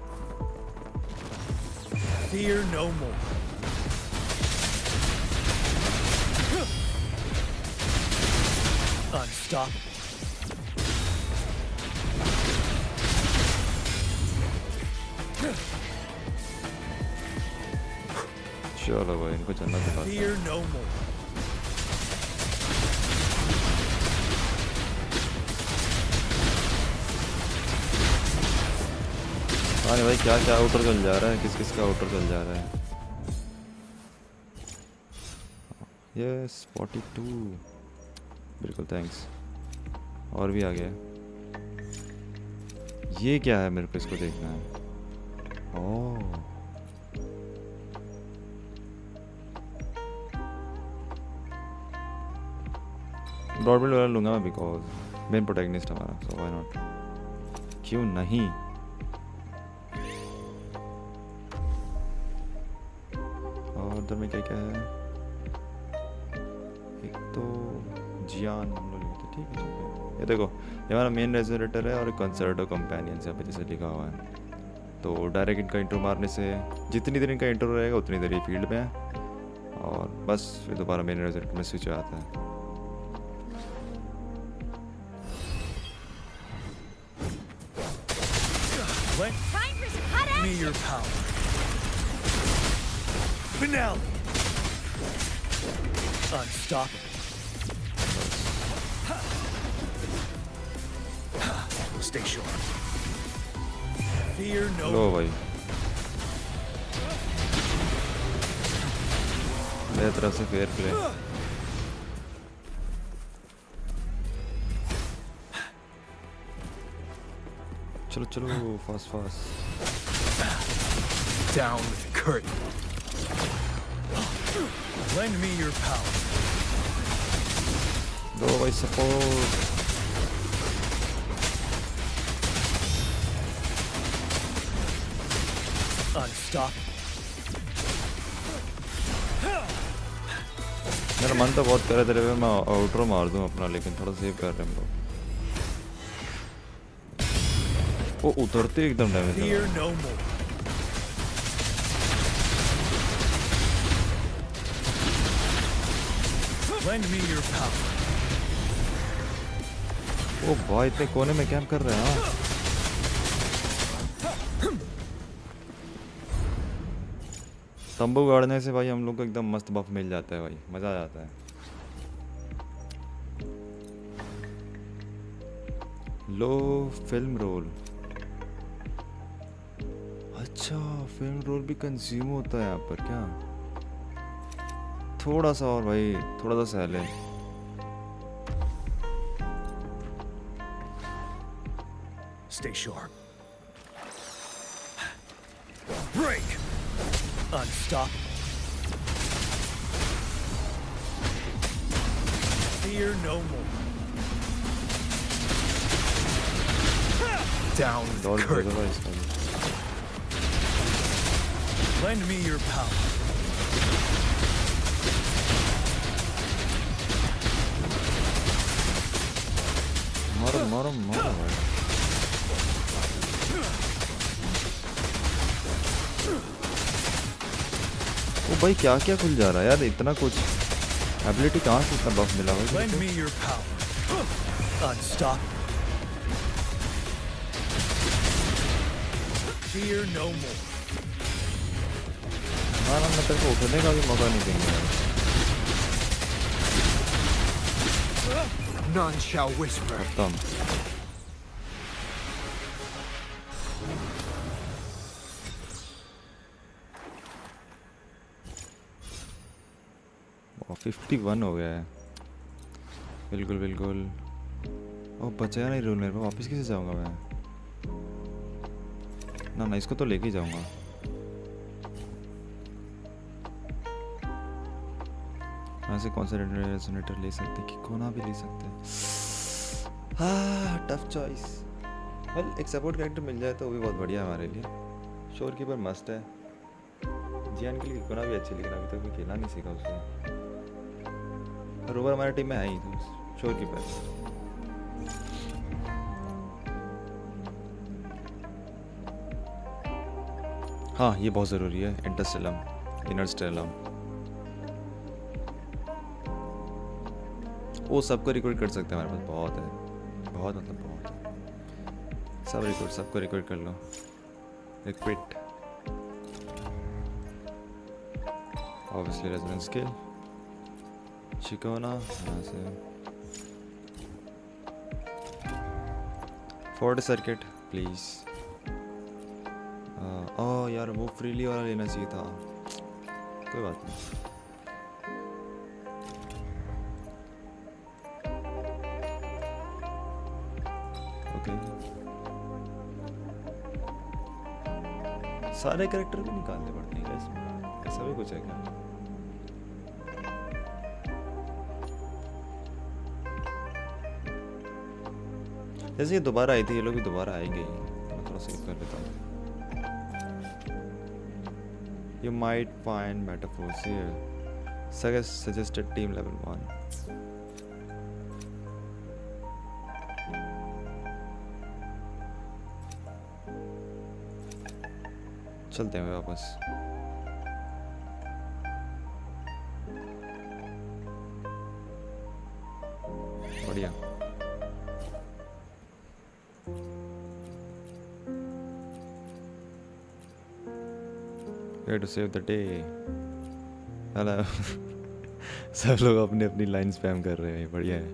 Fear no more. Unstoppable. चलो भाई इनको चलना दिखाते हैं। Fear no more. हाँ भाई क्या क्या आउटर चल जा रहा है, किस किस का आउटर चल जा रहा है। यस 42 बिल्कुल थैंक्स। और भी आ गया। ये क्या है, मेरे को इसको देखना है। ओह ब्रॉडबील्ड वाला लूँगा मैं, बिकॉज मेन प्रोटैगनिस्ट हमारा, सो व्हाई नॉट, क्यों नहीं। और उधर में क्या क्या है, एक तो जियान हम लोग लेते, ठीक है। ये देखो ये हमारा मेन रेजोनेटर है और एक कंसर्टो कंपेनियंस यहाँ पे जैसे लिखा हुआ है। तो डायरेक्ट इनका इंट्रो मारने से जितनी देर इनका इंट्रो रहेगा उतनी देर ये फील्ड में है, और बस फिर दोबारा मेन रेजोनेटर में स्विच आता है। Time for some hot Me action. your power. Finale. Unstoppable. Stay sharp. Fear no low more. भाई मेरी तरफ से फेयर प्ले। चलो चलो fast fast. Down with the curtain. Lend me your power. दो भाई सपोर्ट। Unstoppable. मेरा मन तो बहुत कर रहा था मैं आउटरो मार दूं अपना, लेकिन थोड़ा सेव कर रहे हैं हम लोग। वो उतरते एकदम damage Fear no more. Lend me your power. ओ भाई इतने कोने में कैंप कर रहे हैं। हाँ तंबू गाड़ने से भाई हम लोग को एकदम मस्त बफ मिल जाता है भाई, मजा आ जाता है। लो फिल्म रोल अच्छा फिल्म रोल भी कंज्यूम होता है यहाँ पर क्या? थोड़ा सा और भाई, थोड़ा सा सहले। Stay sharp. Break! Unstop. Fear no more. Down with the curtain. Lend me your power. मारो मारो मारो भाई। ओ भाई क्या क्या खुल जा रहा है यार, इतना कुछ एबिलिटी कहाँ से इतना बफ मिला भाई? Lend me your power. Unstop. Fear no more. ना ना मैं तेरे को उठने का भी मौका नहीं देंगे यार। None shall whisper. खत्म। और 51 हो गया है। बिल्कुल बिल्कुल। ओ बचा नहीं रूल मेरे को, वापस कैसे जाऊंगा मैं? ना ना इसको तो लेके ही जाऊंगा। यहाँ से कौन सा रेजोनेटर ले सकते हैं कि कोना भी ले सकते हैं। हाँ टफ चॉइस। वेल एक सपोर्ट कैरेक्टर मिल जाए तो वो भी बहुत बढ़िया है हमारे लिए। शोर कीपर मस्ट है। जियान के लिए कोना भी अच्छी, लेकिन अभी तक मैं खेलना नहीं सीखा उससे। रोवर हमारी टीम में है ही तो शोर कीपर। हाँ ये बहुत ज़रूरी है। इंटरस्टेलम, इनरस्टेलम, वो सबको रिकॉर्ड कर सकते हैं हमारे पास। बहुत है, बहुत मतलब बहुत है। सब रिकॉर्ड, सबको रिकॉर्ड कर लो। रिक्विट ऑब्वियसली रेजोनेंस स्किल चिकोना यहाँ से। Ford circuit please. ओह यार वो फ्रीली वाला लेना चाहिए था, कोई बात नहीं। ओके सारे कैरेक्टर भी निकालने पड़ते हैं इसमें, ऐसा भी कुछ है क्या? जैसे ये दोबारा आई थी, ये लोग भी दोबारा आएंगे ही, तो मैं थोड़ा सेव कर लेता हूँ। You might find metaphors here. Suggested team level 1. चलते हैं वापस। बढ़िया। Here to save the day. Hello. सब लोग अपनी अपनी लाइन स्पैम कर रहे हैं, बढ़िया है।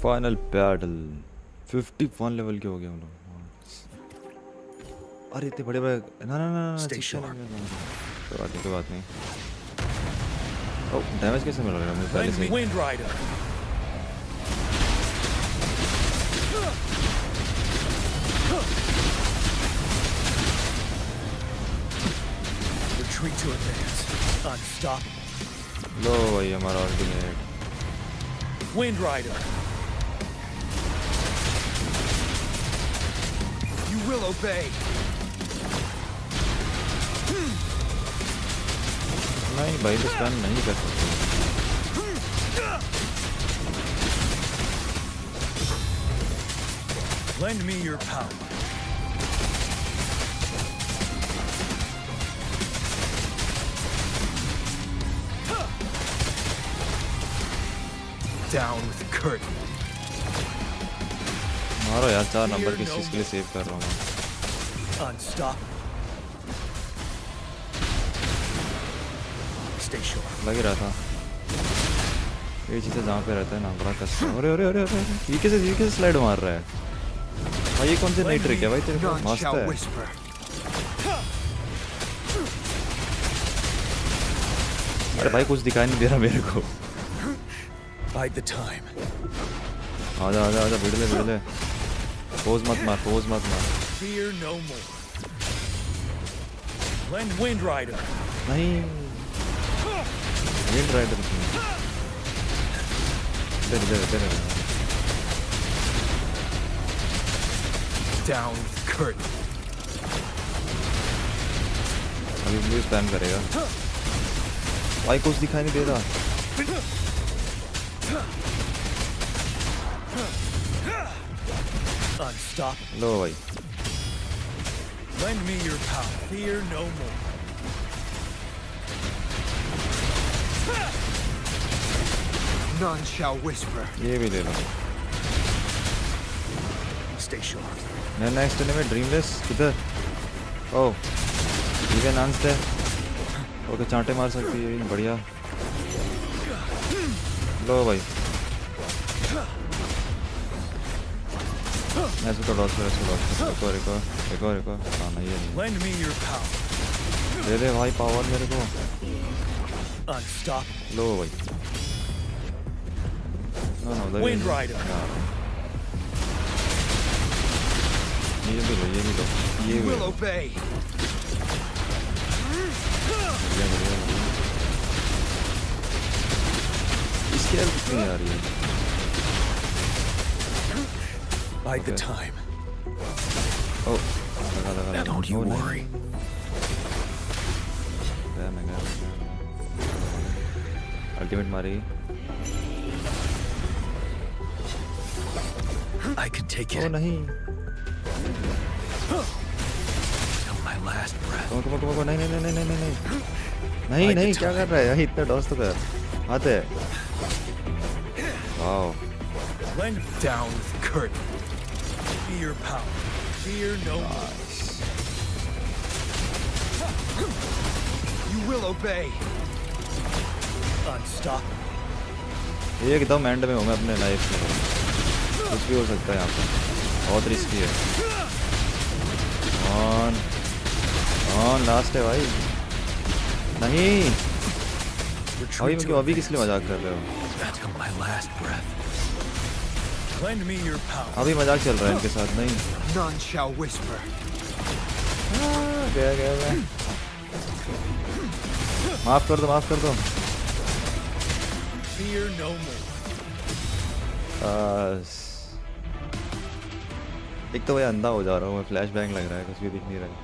फाइनल बैटल 51 लेवल के हो गए हम लोग। अरे इतने बड़े बड़े ना ना ना ना कोई बात नहीं। ओह डैमेज कैसे मिल रहा है मुझे पहले से ही? Retreat to advance. Unstoppable. लो भाई हमारा ultimate. Wind Rider. You will obey. नहीं भाई तो स्पैम नहीं कर सकते। Lend me your power. Down with the curtain. मारो यार, 4 नंबर किस चीज़ के लिए सेव कर रहा हूँ मैं? Unstoppable. Stay sharp. लग ही रहा था ये चीज़ें जहाँ पे रहता है ना बड़ा कष्ट है। अरे अरे अरे अरे ये कैसे स्लाइड मार रहा है भाई, ये कौन सी नई ट्रिक है भाई तेरे को? मस्त है। अरे भाई कुछ दिखाई नहीं दे रहा मेरे को। Bide the time. आजा आजा आजा भिड़ ले पोज मत मार Fear no more. Lend Wind Rider. नहीं विंड राइडर तेरे Down with the curtain. अभी ब्लू स्पैम करेगा भाई, कुछ दिखाई नहीं दे रहा। Unstoppable. लो भाई Lend me your power. Fear no more. None shall whisper. ये भी ले लो। Stay sharp. नेक्स्ट में ड्रीमलेस किधर? ओह इवन आंसर है, ओके चांटे मार सकती है, बढ़िया। लो भाई ऐसे तो डॉट एक और हाँ नहीं है Lend me your power. दे भाई पावर मेरे को। Unstoppable. लो भाई Wind Rider. ये भी लो ये भी will obey. इसकी हेल्प कितनी आ रही है? Bide the time. Oh, लगा Don't you worry. गया अल्टीमेट मारी। I can take it. ओ नहीं Till my last breath. कमो नहीं क्या कर रहा है यार? इतना डॉस तो कर आते है। Wow Lend down with the curtain. Fear power. Fear no more. You will obey. Unstoppable. एकदम एंड में हूँ मैं अपने लाइफ में, कुछ भी हो सकता है यहाँ पे, बहुत रिस्की है। ऑन लास्ट है भाई। नहीं अभी किस लिए मजाक कर रहे हो? Till my last breath. Lend me your power. अभी मजाक चल रहा है इनके साथ। नहीं None shall whisper. गया मैं। माफ कर दो। Fear no more. एक तो भाई अंधा हो जा रहा हूँ मैं, फ्लैश बैंग लग रहा है, कुछ भी दिख नहीं रहा है।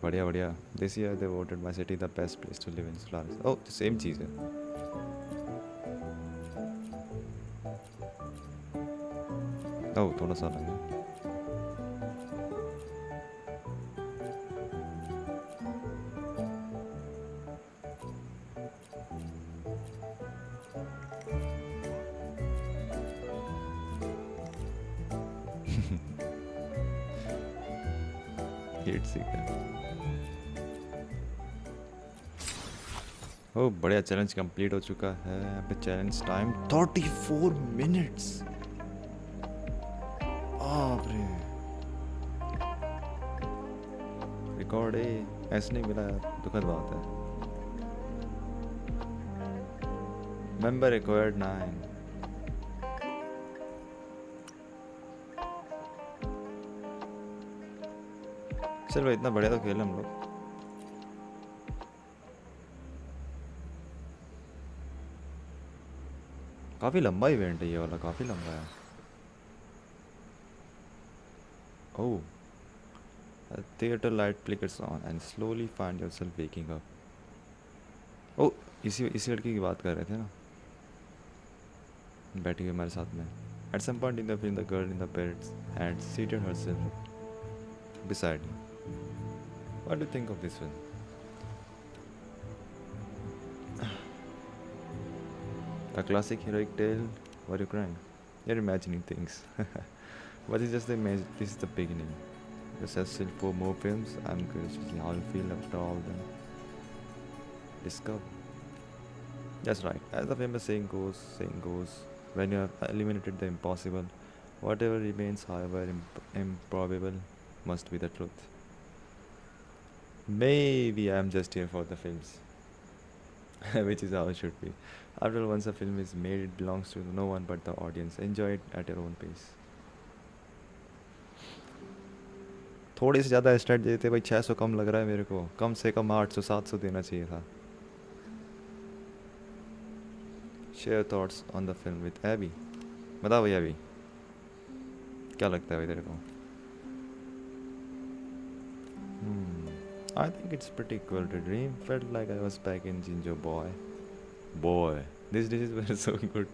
बढ़िया this year they voted my city the best place to live in Florence. Oh same चीज़ है। ओह थोड़ा सा लगा। ओह बढ़िया, चैलेंज कंप्लीट हो चुका है। यहाँ पे चैलेंज टाइम 34 मिनट्स। रिकॉर्ड है ऐसे नहीं मिला यार, दुखद बात है। Member required 9। चलो इतना बढ़िया तो खेल हम लोग। काफी लंबा इवेंट है ये वाला, काफी लंबा है। ओह theater light flickers on and slowly find yourself waking up. ओह इसी लड़की की बात कर रहे थे ना, बैठी हुई हमारे साथ में। At some point in the film, the girl in the bed had seated herself beside him. What do you think of this film? A classic heroic tale. Why are you crying? You're imagining things. But it's just this is the beginning. Just as still 4 more films. I'm curious to see how you feel after all of them. discover. That's right. As the famous saying goes, when you have eliminated the impossible, whatever remains, however improbable, must be the truth. Maybe I'm just here for the films, which is how it should be. After all, once a film is made, it belongs to no one but the audience. Enjoy it at your own pace. थोड़े से ज़्यादा start देते भाई, 600 कम लग रहा है मेरे को, कम से कम 800-700 देना चाहिए था. Share thoughts on the film with AB. बता भाई एबी, क्या लगता है भाई तेरे को? I think it's pretty cool to dream. Felt like I was back in Jinjo boy. Boy, these dishes were so good.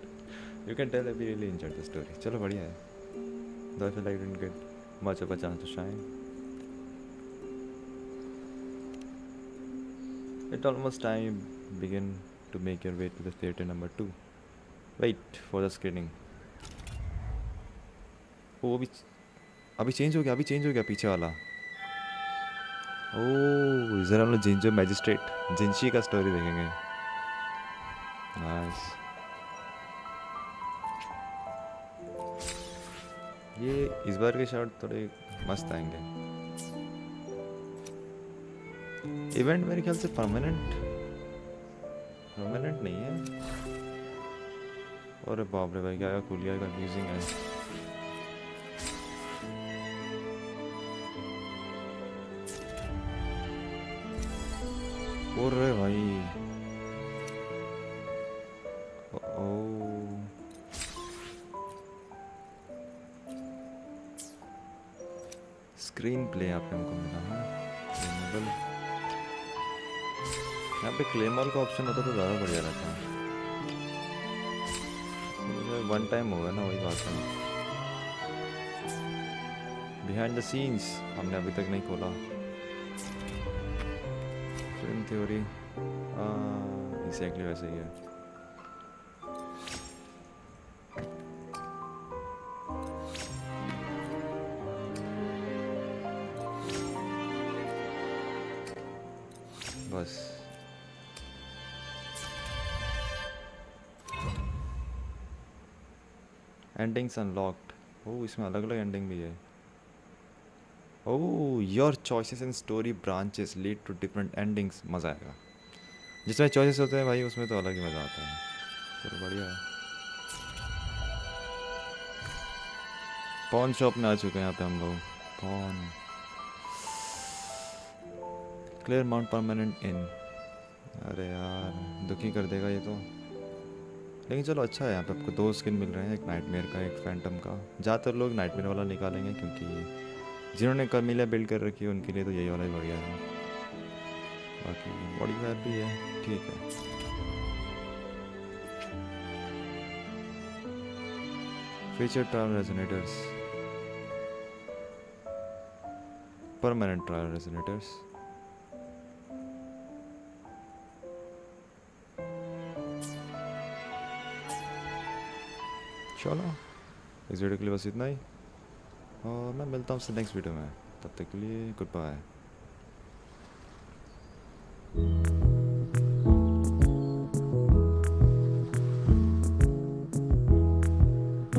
You can tell I really enjoyed the story. चलो बढ़िया है. Though I feel like I didn't get much of a chance to shine. It's almost time you begin to make your way to the theater number 2. Wait for the screening. Oh, अभी change हो गया पीछे वाला. ओह, इधर हम लोग जिंजो magistrate जिंशी का story देखेंगे. नाइस. ये इस बार के शॉट थोड़े मस्त आएंगे. इवेंट मेरे ख्याल से परमानेंट नहीं है. अरे बाप रे भाई, क्या खुलिया कंफ्यूजिंग है. और भाई स्क्रीन प्ले यहाँ पे हमको मिला है. यहाँ पे क्लेमर का ऑप्शन होता तो ज़्यादा बढ़िया रहता. वन टाइम होगा ना, वही बात है. बिहाइंड द सीन्स हमने अभी तक नहीं खोला. फिल्म थ्योरी एग्जैक्टली वैसे ही है. बस एंडिंग्स अनलॉक्ड. ओह, इसमें अलग अलग एंडिंग भी है. Oh, your choices and story branches lead to different endings. मज़ा आएगा. जिसमें चॉइसेस होते हैं भाई, उसमें तो अलग ही मज़ा आता है. चलो बढ़िया है. पॉन शॉप में आ चुके हैं यहाँ पे हम लोग. पॉन क्लियर माउंट परमानेंट इन. अरे यार, दुखी कर देगा ये तो. लेकिन चलो अच्छा है, यहाँ पे आपको 2 स्किन मिल रहे हैं, एक नाइटमेयर का, एक फैंटम का. ज़्यादातर लोग नाइटमेयर वाला निकालेंगे, क्योंकि जिन्होंने कमीलिया बिल्ड कर रखी है उनके लिए तो यही वाला ही बढ़िया है. बाकी बॉडी फायर भी है, ठीक है. Feature trial resonators, permanent trial resonators. चलो इस वीडियो के लिए बस इतना ही, और मैं मिलता हूँ आपसे नेक्स्ट वीडियो में. तब तक के लिए गुड बाय.